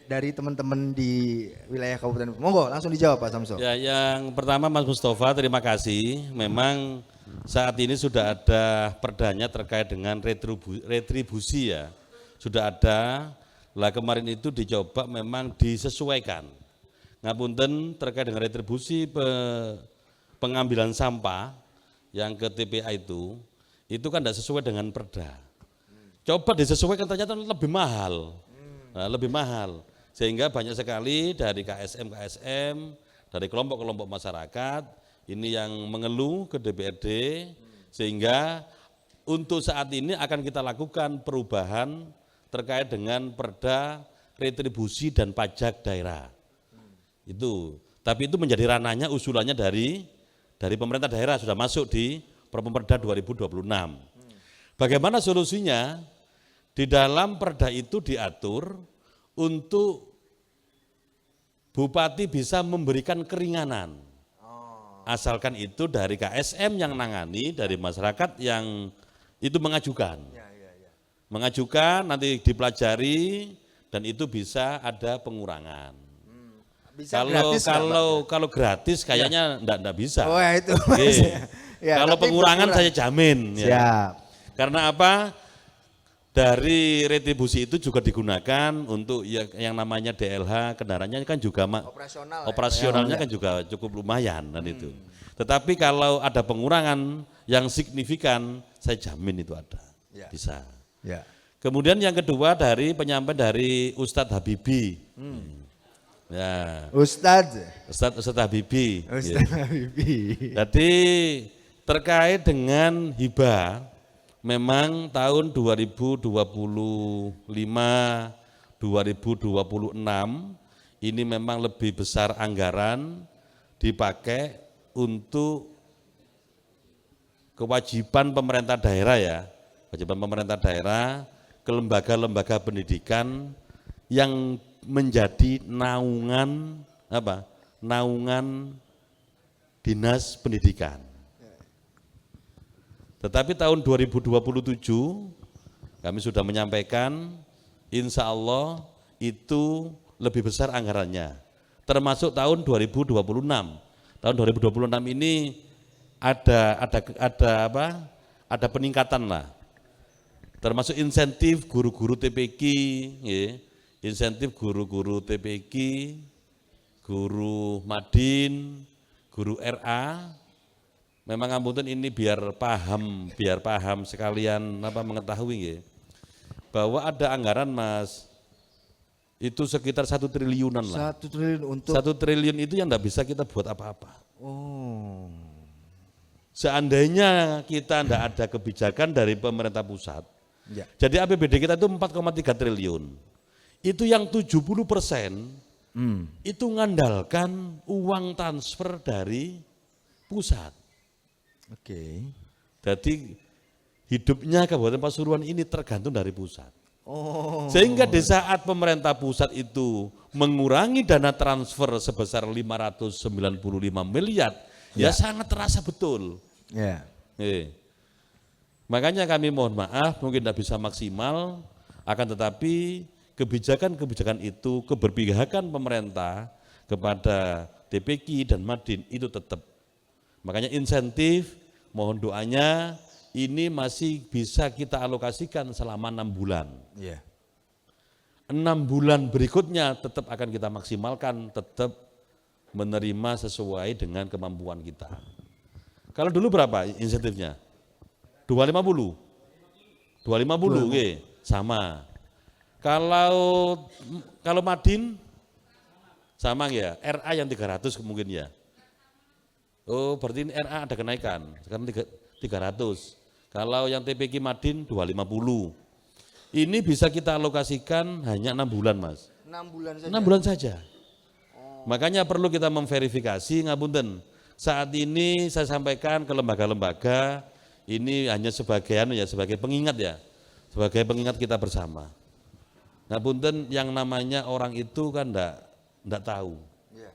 dari teman-teman di wilayah Kabupaten. Monggo langsung dijawab Pak Samsul. Ya, yang pertama Mas Mustafa, terima kasih. Memang saat ini sudah ada perdanya terkait dengan retribusi ya. Sudah ada. Lah kemarin itu dicoba memang disesuaikan. Ngapunten terkait dengan retribusi pengambilan sampah yang ke TPA itu kan tidak sesuai dengan perda. Coba disesuaikan ternyata lebih mahal, lebih mahal. Sehingga banyak sekali dari KSM, dari kelompok-kelompok masyarakat ini yang mengeluh ke DPRD, sehingga untuk saat ini akan kita lakukan perubahan terkait dengan perda retribusi dan pajak daerah. Itu, tapi itu menjadi ranahnya usulannya dari pemerintah daerah sudah masuk di Perda 2026. Bagaimana solusinya? Di dalam perda itu diatur untuk bupati bisa memberikan keringanan. Asalkan itu dari KSM yang nangani, dari masyarakat yang itu mengajukan. Mengajukan nanti dipelajari dan itu bisa ada pengurangan. Bisa gratis kalau gratis kayaknya enggak bisa. Oh ya itu. Ya, kalau pengurangan saya jamin. Siap. Ya. Karena apa? Dari retribusi itu juga digunakan untuk yang namanya DLH kendaraannya kan juga operasionalnya kan juga cukup lumayan dan itu. Tetapi kalau ada pengurangan yang signifikan, saya jamin itu ada. Bisa. Ya. Kemudian yang kedua dari penyampaian dari Ustadz Habibie. Ya. Ustadz Habibie. Habibie. Jadi terkait dengan hibah, memang tahun 2025, 2026 ini memang lebih besar anggaran dipakai untuk kewajiban pemerintah daerah ya, kewajiban pemerintah daerah ke lembaga-lembaga pendidikan yang menjadi naungan dinas pendidikan. Tetapi tahun 2027 kami sudah menyampaikan insya Allah itu lebih besar anggarannya. Termasuk tahun 2026. Tahun 2026 ini ada peningkatan lah. Termasuk insentif guru-guru TPQ, ya. Insentif guru-guru TPQ, guru Madin, guru RA, memang ngapunten ini biar paham sekalian mengetahui ya, bahwa ada anggaran Mas, itu sekitar 1 triliunan lah. 1 triliun untuk 1 triliun itu yang enggak bisa kita buat apa-apa. Oh. Seandainya kita enggak ada kebijakan dari pemerintah pusat, Ya. jadi APBD kita itu 4,3 triliun. Itu yang 70% itu ngandalkan uang transfer dari pusat. Oke. Jadi hidupnya Kabupaten Pasuruan ini tergantung dari pusat. Oh. Sehingga di saat pemerintah pusat itu mengurangi dana transfer sebesar 595 miliar, ya sangat terasa betul. Ya. Makanya kami mohon maaf mungkin tidak bisa maksimal, akan tetapi kebijakan-kebijakan itu, keberpihakan pemerintah kepada TPQ dan Madin itu tetap. Makanya insentif, mohon doanya, ini masih bisa kita alokasikan selama 6 bulan. Ya. 6 bulan berikutnya tetap akan kita maksimalkan, tetap menerima sesuai dengan kemampuan kita. Kalau dulu berapa insentifnya? 250? 250, oke, sama. Kalau Madin sama ya, RA yang 300 mungkin ya. Oh, berarti RA ada kenaikan, sekarang 300. Kalau yang TPQ Madin 250. Ini bisa kita alokasikan hanya 6 bulan, Mas. 6 bulan saja. 6 bulan saja. Makanya perlu kita memverifikasi, ngapunten. Saat ini saya sampaikan ke lembaga-lembaga, ini hanya sebagai pengingat ya, sebagai pengingat kita bersama. Ngapunten, yang namanya orang itu kan enggak tahu. Ya.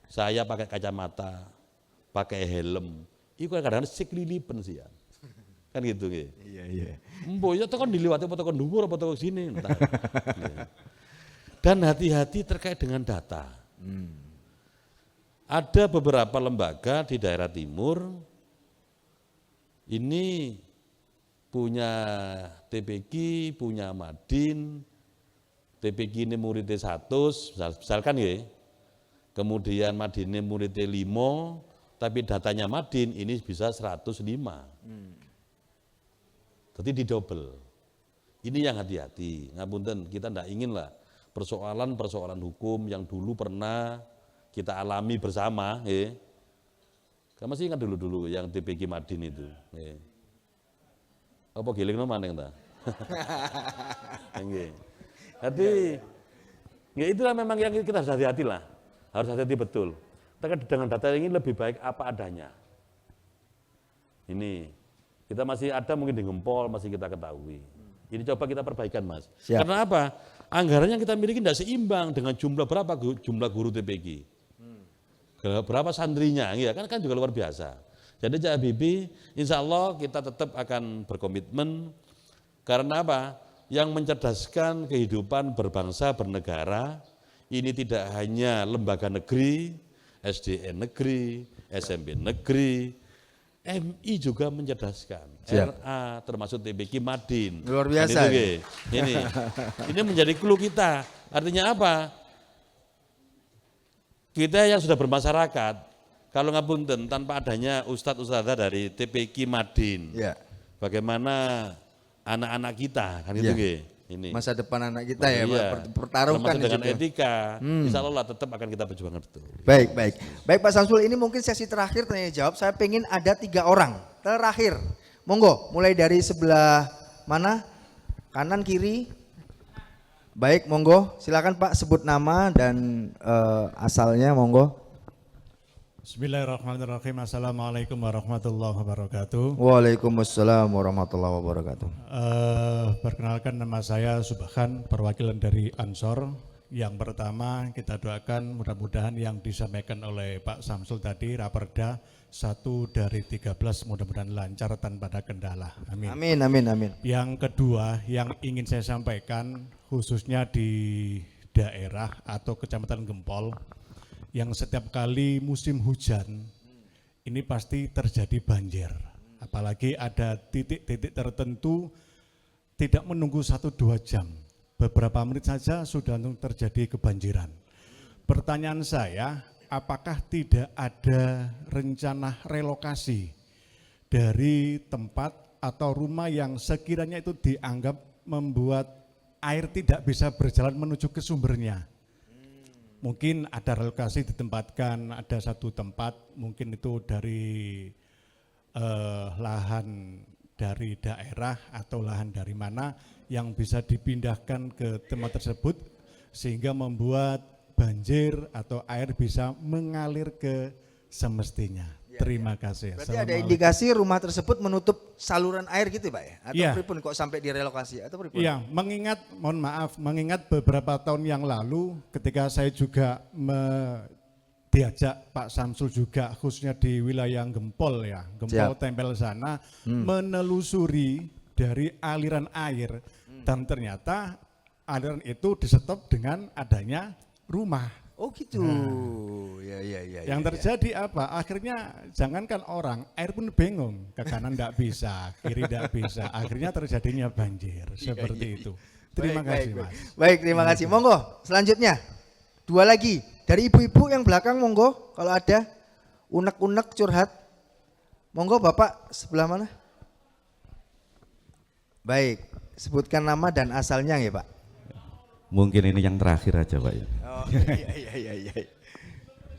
Saya pakai kacamata, pakai helm, itu kadang-kadang siklilipen sih ya. Kan gitu nggih. Iya. Mbok ya tekan diliwati apa tekan dhuwur apa tekan sini. Entah. Dan hati-hati terkait dengan data. Ada beberapa lembaga di daerah timur ini punya TPQ, punya Madin, TPQ ini muridnya 100, misalkan ya, kemudian Madin ini muridnya 5, tapi datanya Madin ini bisa 105. Jadi di double. Ini yang hati-hati, ngapunten, kita tidak ingin lah persoalan-persoalan hukum yang dulu pernah kita alami bersama, kamu masih ingat dulu yang TPQ Madin itu. Apa giling no maneng ta? Jadi, ya itulah memang yang kita harus hati-hati lah, harus hati-hati betul. Terkait dengan data ini lebih baik apa adanya. Ini kita masih ada mungkin di Gempol masih kita ketahui. Ini coba kita perbaikan, Mas. Siap. Karena apa? Anggaran yang kita miliki tidak seimbang dengan berapa jumlah guru TPQ. Berapa santrinya, ya kan juga luar biasa. Jadi Cak Habibie, insya Allah kita tetap akan berkomitmen, karena apa? Yang mencerdaskan kehidupan berbangsa, bernegara, ini tidak hanya lembaga negeri, SDN negeri, SMP negeri, MI juga mencerdaskan, RA termasuk TPQ Madin. Luar biasa. Ini menjadi clue kita. Artinya apa? Kita yang sudah bermasyarakat, kalau ngapunten tanpa adanya ustadz-ustadzah dari TPQ Madin, Ya. bagaimana anak-anak kita kan itu Ya. ini. Masa depan anak kita ya, pertaruhkan termasuk di dengan situ. etika, insya Allah tetap akan kita perjuangkan betul. Baik. Baik Pak Samsul, ini mungkin sesi terakhir tanya jawab. Saya pengen ada 3 orang terakhir. Monggo, mulai dari sebelah mana? Kanan, kiri. Baik, monggo. Silakan Pak, sebut nama dan asalnya, monggo. Bismillahirrahmanirrahim. Assalamualaikum warahmatullahi wabarakatuh. Waalaikumsalam warahmatullahi wabarakatuh. Perkenalkan, nama saya Subhan, perwakilan dari Ansor. Yang pertama kita doakan mudah-mudahan yang disampaikan oleh Pak Samsul tadi, Raperda 1 dari 13 mudah-mudahan lancar tanpa ada kendala. Amin. Amin. Yang kedua yang ingin saya sampaikan khususnya di daerah atau Kecamatan Gempol, yang setiap kali musim hujan ini pasti terjadi banjir. Apalagi ada titik-titik tertentu tidak menunggu 1-2 jam. Beberapa menit saja sudah terjadi kebanjiran. Pertanyaan saya, apakah tidak ada rencana relokasi dari tempat atau rumah yang sekiranya itu dianggap membuat air tidak bisa berjalan menuju ke sumbernya. Mungkin ada relokasi ditempatkan, ada satu tempat, mungkin itu dari lahan dari daerah atau lahan dari mana yang bisa dipindahkan ke tempat tersebut sehingga membuat banjir atau air bisa mengalir ke semestinya. Terima kasih. Berarti ada indikasi rumah tersebut menutup saluran air gitu Pak ya? Atau pripun kok sampai direlokasi atau pripun? Iya, mengingat beberapa tahun yang lalu ketika saya juga diajak Pak Samsul juga khususnya di wilayah Gempol ya, Gempol Tempel sana menelusuri dari aliran air dan ternyata aliran itu disetop dengan adanya rumah. Oh gitu. Yang terjadi apa? Akhirnya jangankan orang, air pun bingung, ke kanan tidak bisa, kiri tidak bisa. Akhirnya terjadinya banjir seperti itu. Terima kasih Mas. Baik, terima kasih. Monggo, selanjutnya 2 lagi dari ibu-ibu yang belakang, monggo kalau ada unek-unek curhat. Monggo Bapak sebelah mana? Baik, sebutkan nama dan asalnya ya Pak. Mungkin ini yang terakhir aja Pak ya. Oh iya.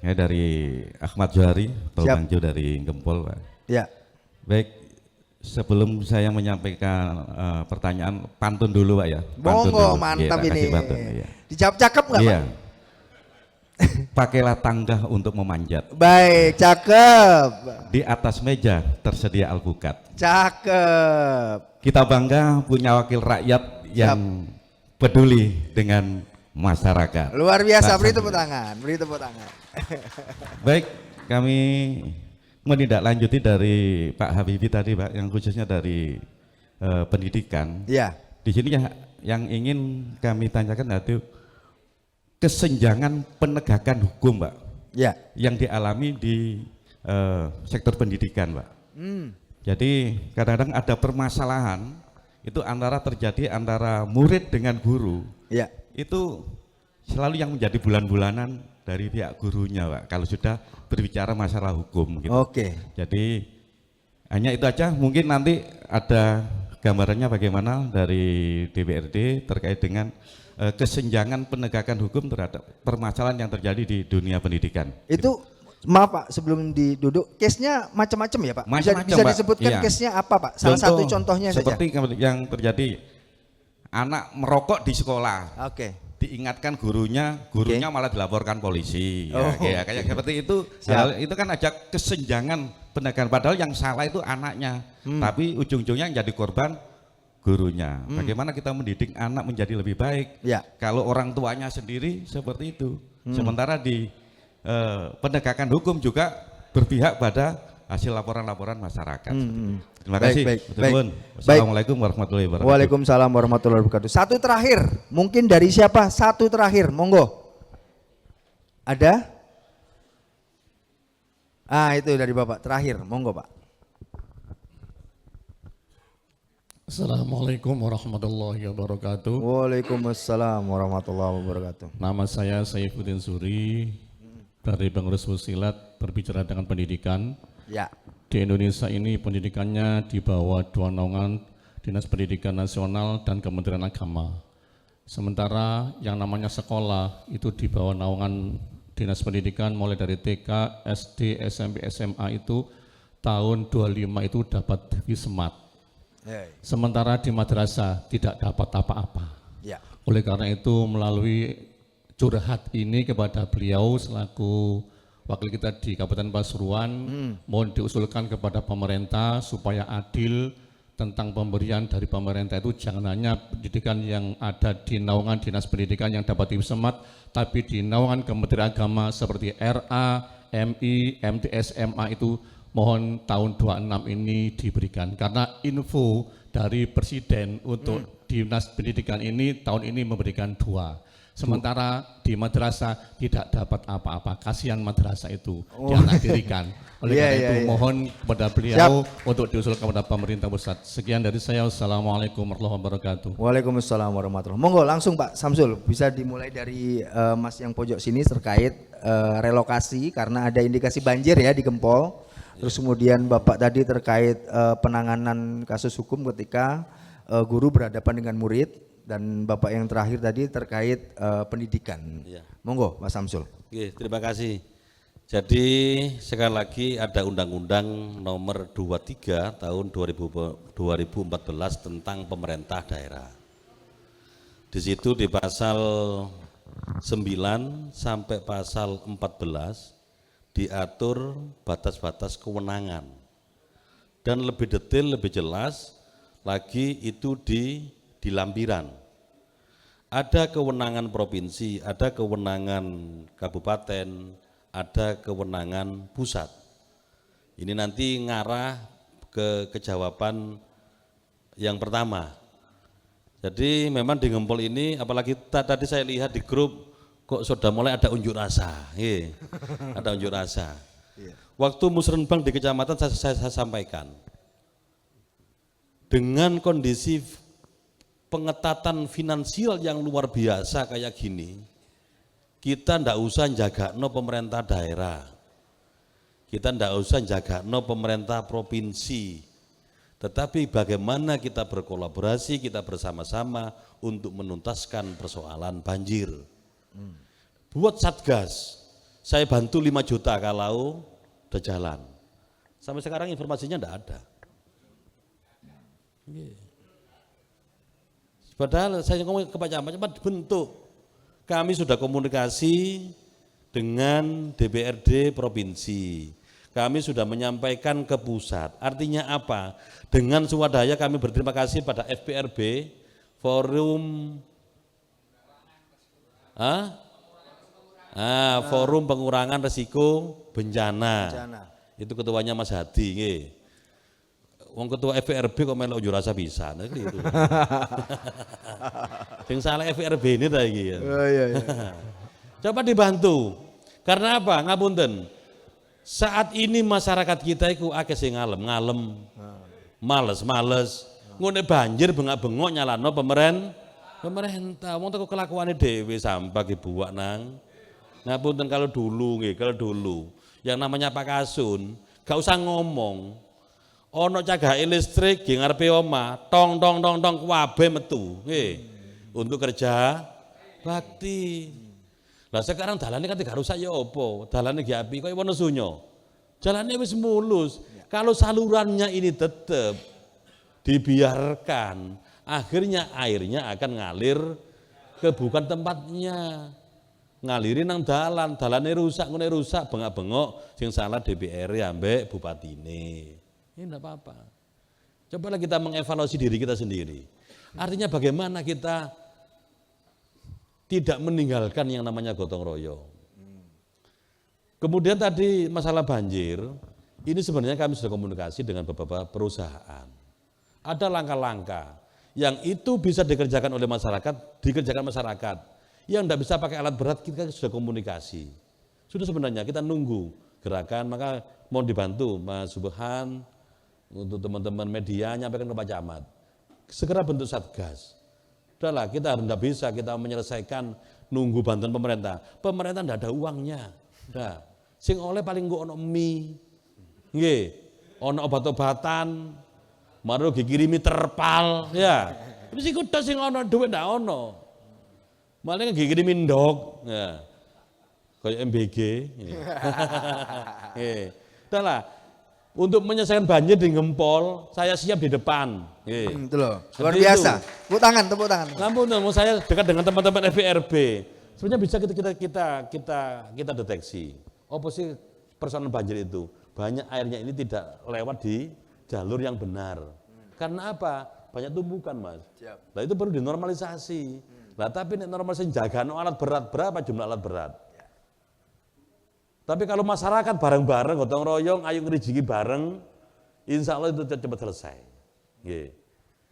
Ya dari Ahmad Johari, Tolangjo dari Gempol Pak. Ya. Baik, sebelum saya menyampaikan pertanyaan, pantun dulu Pak ya. Monggo, mantap ini. Pantun, ya. Dijawab cakep nggak Iya. Pak? Pakailah tangga untuk memanjat. Baik, cakep. Di atas meja tersedia alpukat. Cakep. Kita bangga punya wakil rakyat yang peduli dengan masyarakat. Luar biasa, beri tepuk tangan, beri tepuk tangan. Baik, kami menindaklanjuti dari Pak Habibie tadi Pak, yang khususnya dari pendidikan. Iya. Di sini yang ingin kami tanyakan yaitu kesenjangan penegakan hukum Pak, Ya. yang dialami di sektor pendidikan Pak. Jadi kadang-kadang ada permasalahan itu terjadi antara murid dengan guru. Ya. Itu selalu yang menjadi bulan-bulanan dari pihak gurunya Pak, kalau sudah berbicara masalah hukum gitu. Oke. Jadi hanya itu aja, mungkin nanti ada gambarannya bagaimana dari DPRD terkait dengan kesenjangan penegakan hukum terhadap permasalahan yang terjadi di dunia pendidikan. Itu maaf Pak, sebelum diduduk, case-nya macam-macam ya Pak? Macam-macam, bisa Pak. disebutkan Iya. case-nya apa Pak? Salah satu contohnya seperti saja. yang terjadi, anak merokok di sekolah. Oke. Diingatkan gurunya malah dilaporkan polisi. Oh. Ya, kayak seperti itu. Hal itu kan ada kesenjangan penegakan, padahal yang salah itu anaknya, tapi ujung-ujungnya yang jadi korban gurunya. Bagaimana kita mendidik anak menjadi lebih baik? Ya. Kalau orang tuanya sendiri seperti itu. Sementara di penegakan hukum juga berpihak pada hasil laporan-laporan masyarakat. Terima kasih. Baik. Wassalamualaikum warahmatullahi wabarakatuh. Waalaikumsalam warahmatullahi wabarakatuh. Satu terakhir, mungkin dari siapa? Satu terakhir, monggo. Ada? Itu dari Bapak, terakhir, monggo Pak. Assalamualaikum warahmatullahi wabarakatuh. Waalaikumsalam warahmatullahi wabarakatuh. Nama saya Saifuddin Suri dari pengurus Fusilat, berbicara dengan pendidikan. Ya. Di Indonesia ini pendidikannya di bawah 2 naungan Dinas Pendidikan Nasional dan Kementerian Agama. Sementara yang namanya sekolah itu di bawah naungan Dinas Pendidikan mulai dari TK, SD, SMP, SMA itu tahun 25 itu dapat wismat. Sementara di madrasah tidak dapat apa-apa. Ya. Oleh karena itu melalui curhat ini kepada beliau selaku wakil kita di Kabupaten Pasuruan, mohon diusulkan kepada pemerintah supaya adil tentang pemberian dari pemerintah itu jangan hanya pendidikan yang ada di naungan Dinas Pendidikan yang dapat disemat, tapi di naungan Kementerian Agama seperti RA, MI, MTS, MA itu mohon tahun 26 ini diberikan. Karena info dari Presiden untuk Dinas Pendidikan ini tahun ini memberikan 2. Sementara di madrasah tidak dapat apa-apa. Kasihan madrasah itu dianaktirikan. Oleh karena itu mohon kepada beliau untuk diusul kepada pemerintah pusat. Sekian dari saya. Wassalamualaikum warahmatullahi wabarakatuh. Waalaikumsalam warahmatullahi wabarakatuh. Monggo langsung Pak Samsul, bisa dimulai dari Mas yang pojok sini terkait relokasi karena ada indikasi banjir ya di Gempol. Terus kemudian Bapak tadi terkait penanganan kasus hukum ketika guru berhadapan dengan murid. Dan Bapak yang terakhir tadi terkait pendidikan. Ya. Monggo Pak Samsul. Oke, terima kasih. Jadi sekali lagi ada Undang-Undang nomor 23 tahun 2014 tentang pemerintah daerah. Di situ di pasal 9 sampai pasal 14 diatur batas-batas kewenangan. Dan lebih detail, lebih jelas lagi itu di lampiran. Ada kewenangan provinsi, ada kewenangan kabupaten, ada kewenangan pusat. Ini nanti ngarah ke jawaban yang pertama. Jadi memang di Gempol ini, apalagi tadi saya lihat di grup, kok sudah mulai ada unjuk rasa. Ada unjuk rasa. Waktu musrenbang di kecamatan saya sampaikan, dengan kondisi pengetatan finansial yang luar biasa kayak gini, kita ndak usah jagakno pemerintah daerah, kita ndak usah jagakno pemerintah provinsi, tetapi bagaimana kita berkolaborasi, kita bersama-sama untuk menuntaskan persoalan banjir. Buat Satgas, saya bantu 5 juta kalau udah jalan. Sampai sekarang informasinya ndak ada. Padahal saya ngomong ke Pak Camat, cepat bentuk. Kami sudah komunikasi dengan DPRD provinsi. Kami sudah menyampaikan ke pusat. Artinya apa? Dengan swadaya kami berterima kasih pada FPRB, Forum Forum Pengurangan Risiko Bencana. Itu ketuanya Mas Hadi. Wong ketua FPRB kok melok unjuk rasa bisa, nah gitu. Yang salah FPRB ini tadi. Coba dibantu. Karena apa? Ngapunten. Saat ini masyarakat kita itu akeh sing ngalem, males. Ngene banjir bengak-bengok nyalano pemerintah. Wong teko kelakuane dhewe sampah dibuak nang. Ngapunten kalau dulu yang namanya Pak Kasun, gak usah ngomong. Ono cagake listrik di ngarepe omah, tong kabeh metu. Untuk kerja bakti. Lah sekarang dalane kan gak rusak ya apa? Dalane ge api kaya Wonosunyo. Jalannya wis mulus. Kalau salurannya ini tetap dibiarkan, akhirnya airnya akan ngalir ke bukan tempatnya. Ngaliri nang dalane rusak, ngene rusak, bengak-bengok sing salah DPR ambek bupatine. Ini enggak apa-apa. Cobalah kita mengevaluasi diri kita sendiri. Artinya bagaimana kita tidak meninggalkan yang namanya gotong royong. Kemudian tadi masalah banjir, ini sebenarnya kami sudah komunikasi dengan beberapa perusahaan. Ada langkah-langkah yang itu bisa dikerjakan oleh masyarakat, dikerjakan masyarakat. Yang tidak bisa pakai alat berat kita sudah komunikasi. Sudah sebenarnya kita nunggu gerakan, maka mohon dibantu Mas Subhan, untuk teman-teman media nyampaikan ke Pak Camat. Segera bentuk Satgas. Udahlah, kita tidak bisa kita menyelesaikan nunggu bantuan pemerintah. Pemerintah tidak ada uangnya. Nah, sing oleh paling nggo ono mie. Nggih, ono obat-obatan, maru dikirimi terpal, ya. Wis iku tok sing ono, dhuwit ndak ono. Malah dikirimi ndok, ya. Kayak MBG. Nggih. Udahlah. Untuk menyelesaikan banjir di Gempol, saya siap di depan. Itu loh, luar biasa. Tepuk tangan. Lampun, saya dekat dengan teman-teman FPRB. Sebenarnya bisa kita deteksi. Apa sih persoalan banjir itu? Banyak airnya ini tidak lewat di jalur yang benar. Karena apa? Banyak tumbukan, Mas. Nah itu perlu dinormalisasi. Nah tapi normalisasi jaga alat berat, berapa jumlah alat berat? Tapi kalau masyarakat bareng-bareng, gotong royong, ayo ngerijiki bareng, insya Allah itu cepat selesai.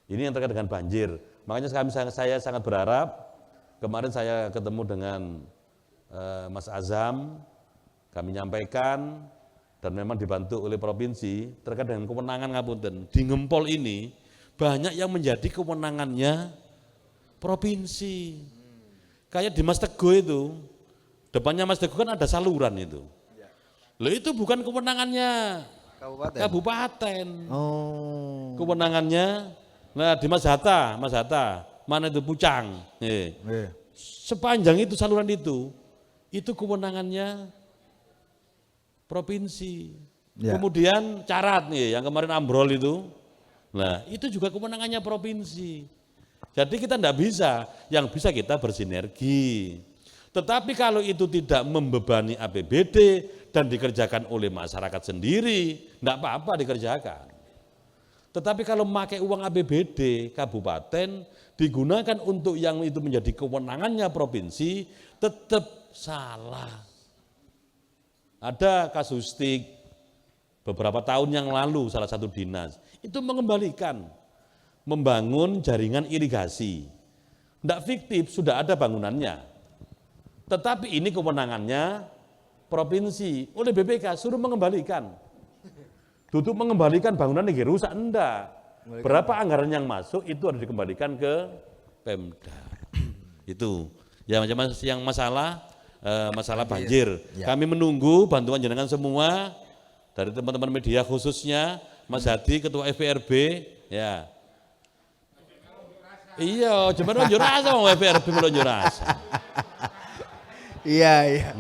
Ini yang terkait dengan banjir. Makanya saya sangat berharap kemarin saya ketemu dengan Mas Azam, kami nyampaikan dan memang dibantu oleh provinsi terkait dengan kewenangan ngapunten. Di Ngempol ini banyak yang menjadi kewenangannya provinsi. Kayak di Mas Teguh itu, depannya Mas Teguh kan ada saluran itu. Loh itu bukan kewenangannya kabupaten. Oh. Kewenangannya, nah di Mas Hatta, mana itu Pucang. Sepanjang itu saluran itu kewenangannya provinsi. Ya. Kemudian Carat nih, yang kemarin ambrol itu, nah itu juga kewenangannya provinsi. Jadi kita tidak bisa, yang bisa kita bersinergi. Tetapi kalau itu tidak membebani APBD dan dikerjakan oleh masyarakat sendiri, tidak apa-apa dikerjakan. Tetapi kalau memakai uang APBD kabupaten digunakan untuk yang itu menjadi kewenangannya provinsi, tetap salah. Ada kasustik beberapa tahun yang lalu salah satu dinas itu mengembalikan, membangun jaringan irigasi. Tidak fiktif, sudah ada bangunannya. Tetapi ini kewenangannya provinsi, oleh BPK suruh mengembalikan. Duduk mengembalikan bangunan yang rusak, enggak. Berapa anggaran yang masuk itu harus dikembalikan ke Pemda. Itu yang masalah banjir. Kami menunggu bantuan jenengan semua dari teman-teman media khususnya Mas Hadi ketua FPRB ya. Iya, cuma unjuk rasa mau FPRB unjuk rasa. Iya.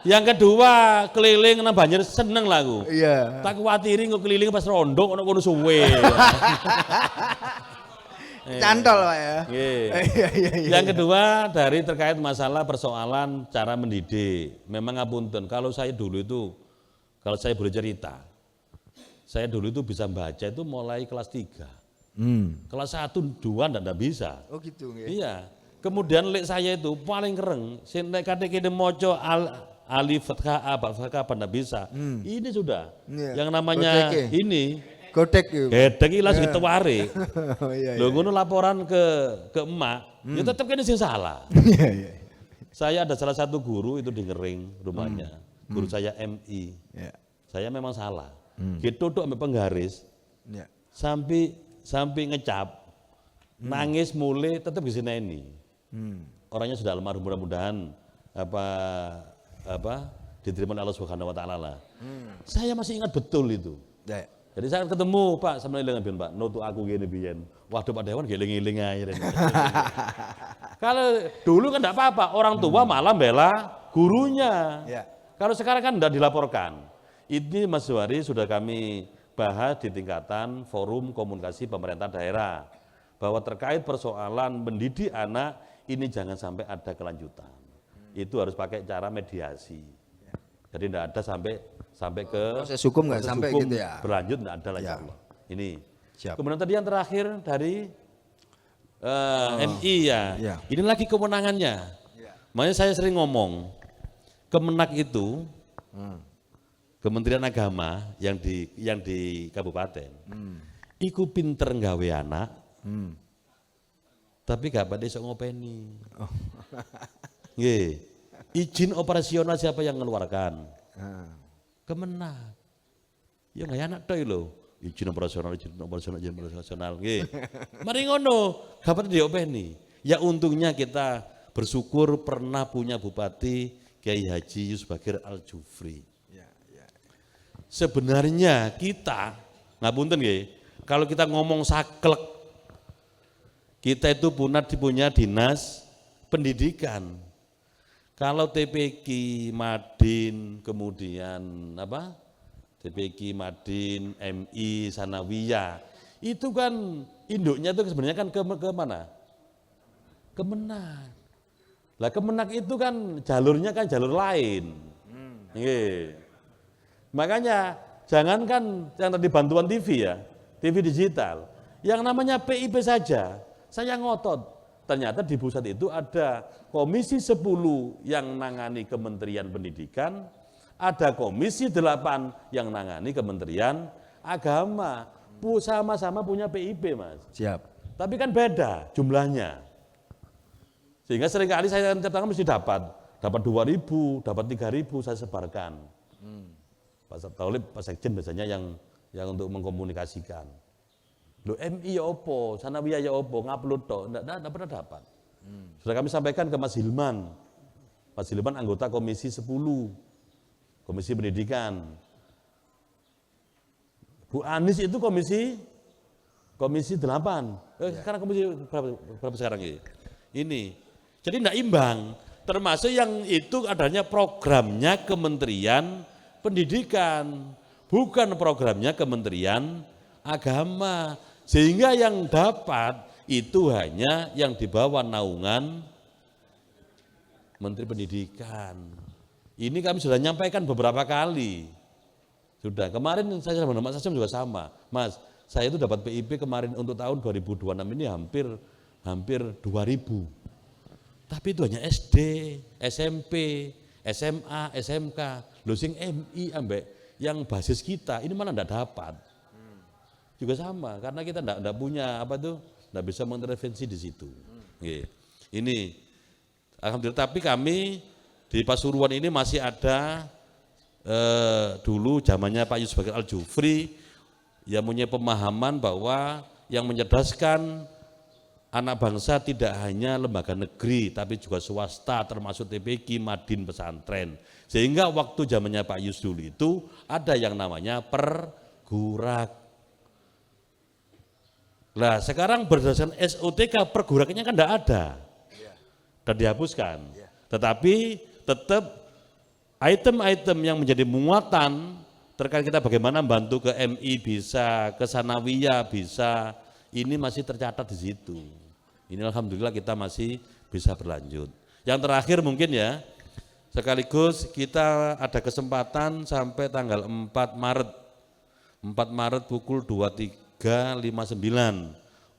Yang kedua, keliling nang banjir seneng lah aku. Iya. Tak kuwatiri kok keliling pas rondo ono suwe. Cantol Pak ya. Yang kedua dari terkait masalah persoalan cara mendidik. Memang ngapunten, kalau saya dulu itu, kalau saya boleh cerita, saya dulu itu bisa baca itu mulai kelas 3. Kelas 1, 2 enggak bisa. Oh gitu ya. Iya. Kemudian lek saya itu paling keren, sing nek kate kene maca alif fathah a ba fathah enggak bisa. Ini sudah. Yang namanya ini Godek itu. Gedek iki langsung ditewari. Oh, iya. Lho ngono laporan ke emak, ya tetap kene sing salah. Iya. Saya ada salah satu guru itu di Ngering rumahnya. Guru saya MI. Saya memang salah. Gitu tuh sampai penggaris. Sampai ngecap. Nangis mulai tetap di sini ini. Orangnya sudah almarhum, mudah-mudahan diterima Allah Subhanahu wa taala lah. Saya masih ingat betul itu. Jadi saya ketemu Pak sama dengan biyen Pak, nutu aku gini biyen. Waduh Pak Dewan geling-geling aja. Kalau dulu kan enggak apa-apa, orang tua malah bela gurunya. Kalau sekarang kan enggak dilaporkan. Ini Mas Zuhari sudah kami bahas di tingkatan forum komunikasi pemerintah daerah. Bahwa terkait persoalan mendidik anak ini jangan sampai ada kelanjutan. Itu harus pakai cara mediasi. Jadi enggak ada sampai ke proses hukum nggak sampai hukum gitu ya. Berlanjut enggak ada lah ya Allah. Ini. Siap. Kemudian tadi yang terakhir dari MI ya. Ini lagi kewenangannya. Makanya saya sering ngomong Kemenak itu Kementerian Agama yang di kabupaten. Iku pinter nggawe anak. Tapi gak pada iso ngopeni. Nggih. Izin operasional siapa yang mengeluarkan? Kemenak. Ya nggak anak toy lo. Izin operasional. Nggih. Mari ngono, gak pada diopeni. Ya untungnya kita bersyukur pernah punya Bupati Kiai Haji Yusuf Bagir Al-Jufri. Sebenarnya kita, ngapunten nggih, kalau kita ngomong saklek, kita itu punya dinas pendidikan. Kalau TPQ, Madin, kemudian TPQ, Madin, MI, Sanawiyah, itu kan induknya itu sebenarnya kan ke mana? Kemenak. Lah Kemenak itu kan jalurnya kan jalur lain. Makanya jangankan yang tadi bantuan TV ya, TV digital, yang namanya PIP saja, saya ngotot. Ternyata di pusat itu ada komisi 10 yang nangani Kementerian Pendidikan, ada komisi 8 yang nangani Kementerian Agama. Sama-sama punya PIP Mas. Siap. Tapi kan beda jumlahnya. Sehingga seringkali saya tiap tanggal mesti dapat 2.000, dapat 3.000 saya sebarkan. Pak Taulib, Pak Sekjen biasanya yang untuk mengkomunikasikan. Loh MI ya opo, Sanawiyah ya opo, ngupload toh, enggak pernah dapat. Sudah kami sampaikan ke Mas Hilman. Mas Hilman anggota Komisi 10, Komisi Pendidikan. Bu Anis itu komisi 8. Sekarang komisi berapa sekarang ini? Ini. Jadi tidak imbang. Termasuk yang itu adanya programnya Kementerian Pendidikan, bukan programnya Kementerian Agama. Sehingga yang dapat itu hanya yang di bawah naungan Menteri Pendidikan. Ini kami sudah nyampaikan beberapa kali. Sudah, kemarin saya sama Mas Sasim juga sama. Mas, saya itu dapat PIP kemarin untuk tahun 2026 ini hampir 2.000. Tapi itu hanya SD, SMP, SMA, SMK. Loh sing MI ambek yang basis kita ini mana enggak dapat. Juga sama, karena kita enggak punya enggak bisa mengintervensi di situ. Ini alhamdulillah, tapi kami di Pasuruan ini masih ada dulu zamannya Pak Yusuf Bakir Al-Jufri yang punya pemahaman bahwa yang mencerdaskan anak bangsa tidak hanya lembaga negeri tapi juga swasta termasuk TPQ, Madin, pesantren. Sehingga waktu zamannya Pak Yus dulu itu ada yang namanya pergurak. Nah sekarang berdasarkan SOTK perguraknya kan tidak ada dan dihapuskan. Tetapi tetap item-item yang menjadi muatan terkait kita bagaimana bantu ke MI bisa, ke Sanawiyah bisa, ini masih tercatat di situ. Ini alhamdulillah kita masih bisa berlanjut. Yang terakhir mungkin ya, sekaligus kita ada kesempatan sampai tanggal 4 Maret. 4 Maret pukul 23.59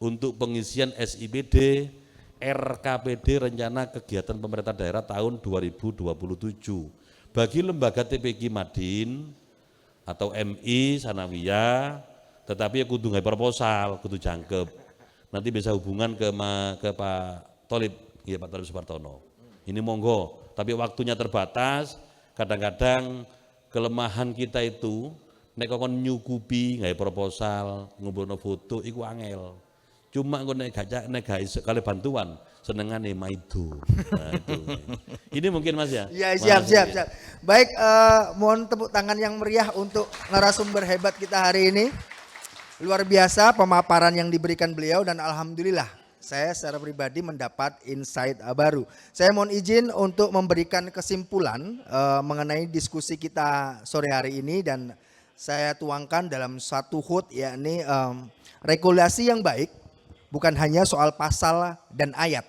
untuk pengisian SIPD RKPD Rencana Kegiatan Pemerintah Daerah tahun 2027. Bagi lembaga TPQ Madin atau MI Sanawiyah, tetapi ya kudu nggak proposal, kudu jangkep. Nanti bisa hubungan ke Pak Tolib, ya Pak Tolib Supartono. Ini monggo, tapi waktunya terbatas. Kadang-kadang kelemahan kita itu, nek kon nyukupi nggak proposal, ngumpulno foto, iku angel. Cuma nek gak iso kali bantuan, senengane maido. Nah, itu. Ini mungkin Mas ya. Iya siap. Baik, mohon tepuk tangan yang meriah untuk narasumber hebat kita hari ini. Luar biasa pemaparan yang diberikan beliau dan alhamdulillah saya secara pribadi mendapat insight baru. Saya mohon izin untuk memberikan kesimpulan mengenai diskusi kita sore hari ini dan saya tuangkan dalam satu hut, yakni regulasi yang baik bukan hanya soal pasal dan ayat,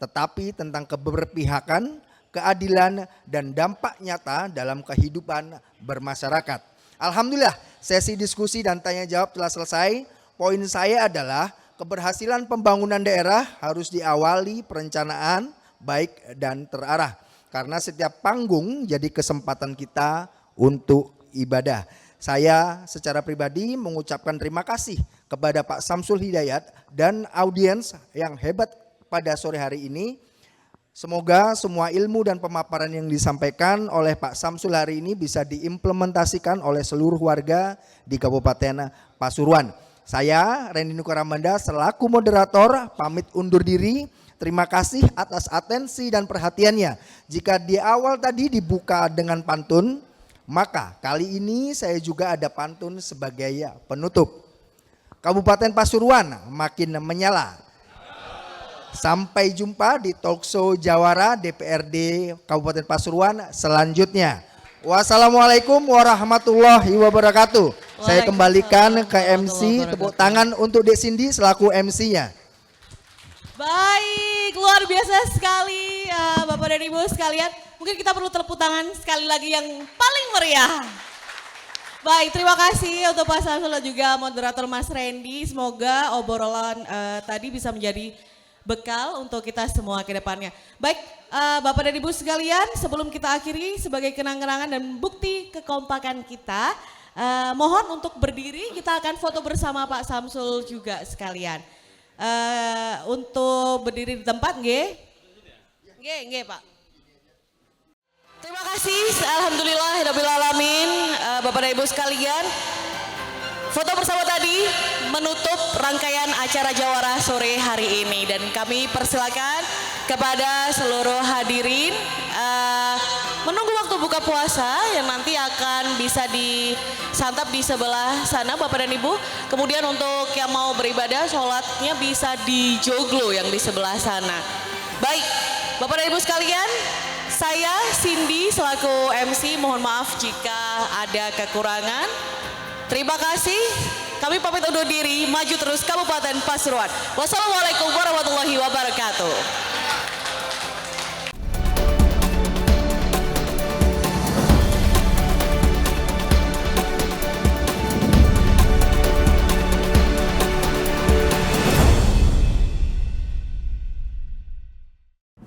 tetapi tentang keberpihakan, keadilan, dan dampak nyata dalam kehidupan bermasyarakat. Alhamdulillah, sesi diskusi dan tanya jawab telah selesai. Poin saya adalah keberhasilan pembangunan daerah harus diawali perencanaan baik dan terarah. Karena setiap panggung jadi kesempatan kita untuk ibadah. Saya secara pribadi mengucapkan terima kasih kepada Pak Samsul Hidayat dan audiens yang hebat pada sore hari ini. Semoga semua ilmu dan pemaparan yang disampaikan oleh Pak Samsul hari ini bisa diimplementasikan oleh seluruh warga di Kabupaten Pasuruan. Saya Randy Nukaramanda selaku moderator pamit undur diri. Terima kasih atas atensi dan perhatiannya. Jika di awal tadi dibuka dengan pantun, maka kali ini saya juga ada pantun sebagai penutup. Kabupaten Pasuruan makin menyala. Sampai jumpa di talkshow Jawara DPRD Kabupaten Pasuruan selanjutnya. Wassalamualaikum warahmatullahi wabarakatuh. Saya kembalikan ke MC, tepuk tangan untuk Dek Cindy selaku MC-nya. Baik, luar biasa sekali Bapak dan Ibu sekalian. Mungkin kita perlu tepuk tangan sekali lagi yang paling meriah. Baik, terima kasih untuk Pak Samsul dan juga moderator Mas Randy. Semoga obrolan tadi bisa menjadi bekal untuk kita semua ke depannya. Baik, Bapak dan Ibu sekalian, sebelum kita akhiri sebagai kenang-kenangan dan bukti kekompakan kita, mohon untuk berdiri, kita akan foto bersama Pak Samsul juga sekalian. Untuk berdiri di tempat, nggih. Nggih, Pak. Terima kasih, alhamdulillahirrahmanirrahim, Bapak dan Ibu sekalian. Foto bersama tadi menutup rangkaian acara Jawara sore hari ini dan kami persilakan kepada seluruh hadirin menunggu waktu buka puasa yang nanti akan bisa disantap di sebelah sana Bapak dan Ibu. Kemudian untuk yang mau beribadah sholatnya bisa di joglo yang di sebelah sana. Baik, Bapak dan Ibu sekalian, saya Cindy selaku MC mohon maaf jika ada kekurangan. Terima kasih. Kami pamit undur diri. Maju terus Kabupaten Pasuruan. Wassalamualaikum warahmatullahi wabarakatuh.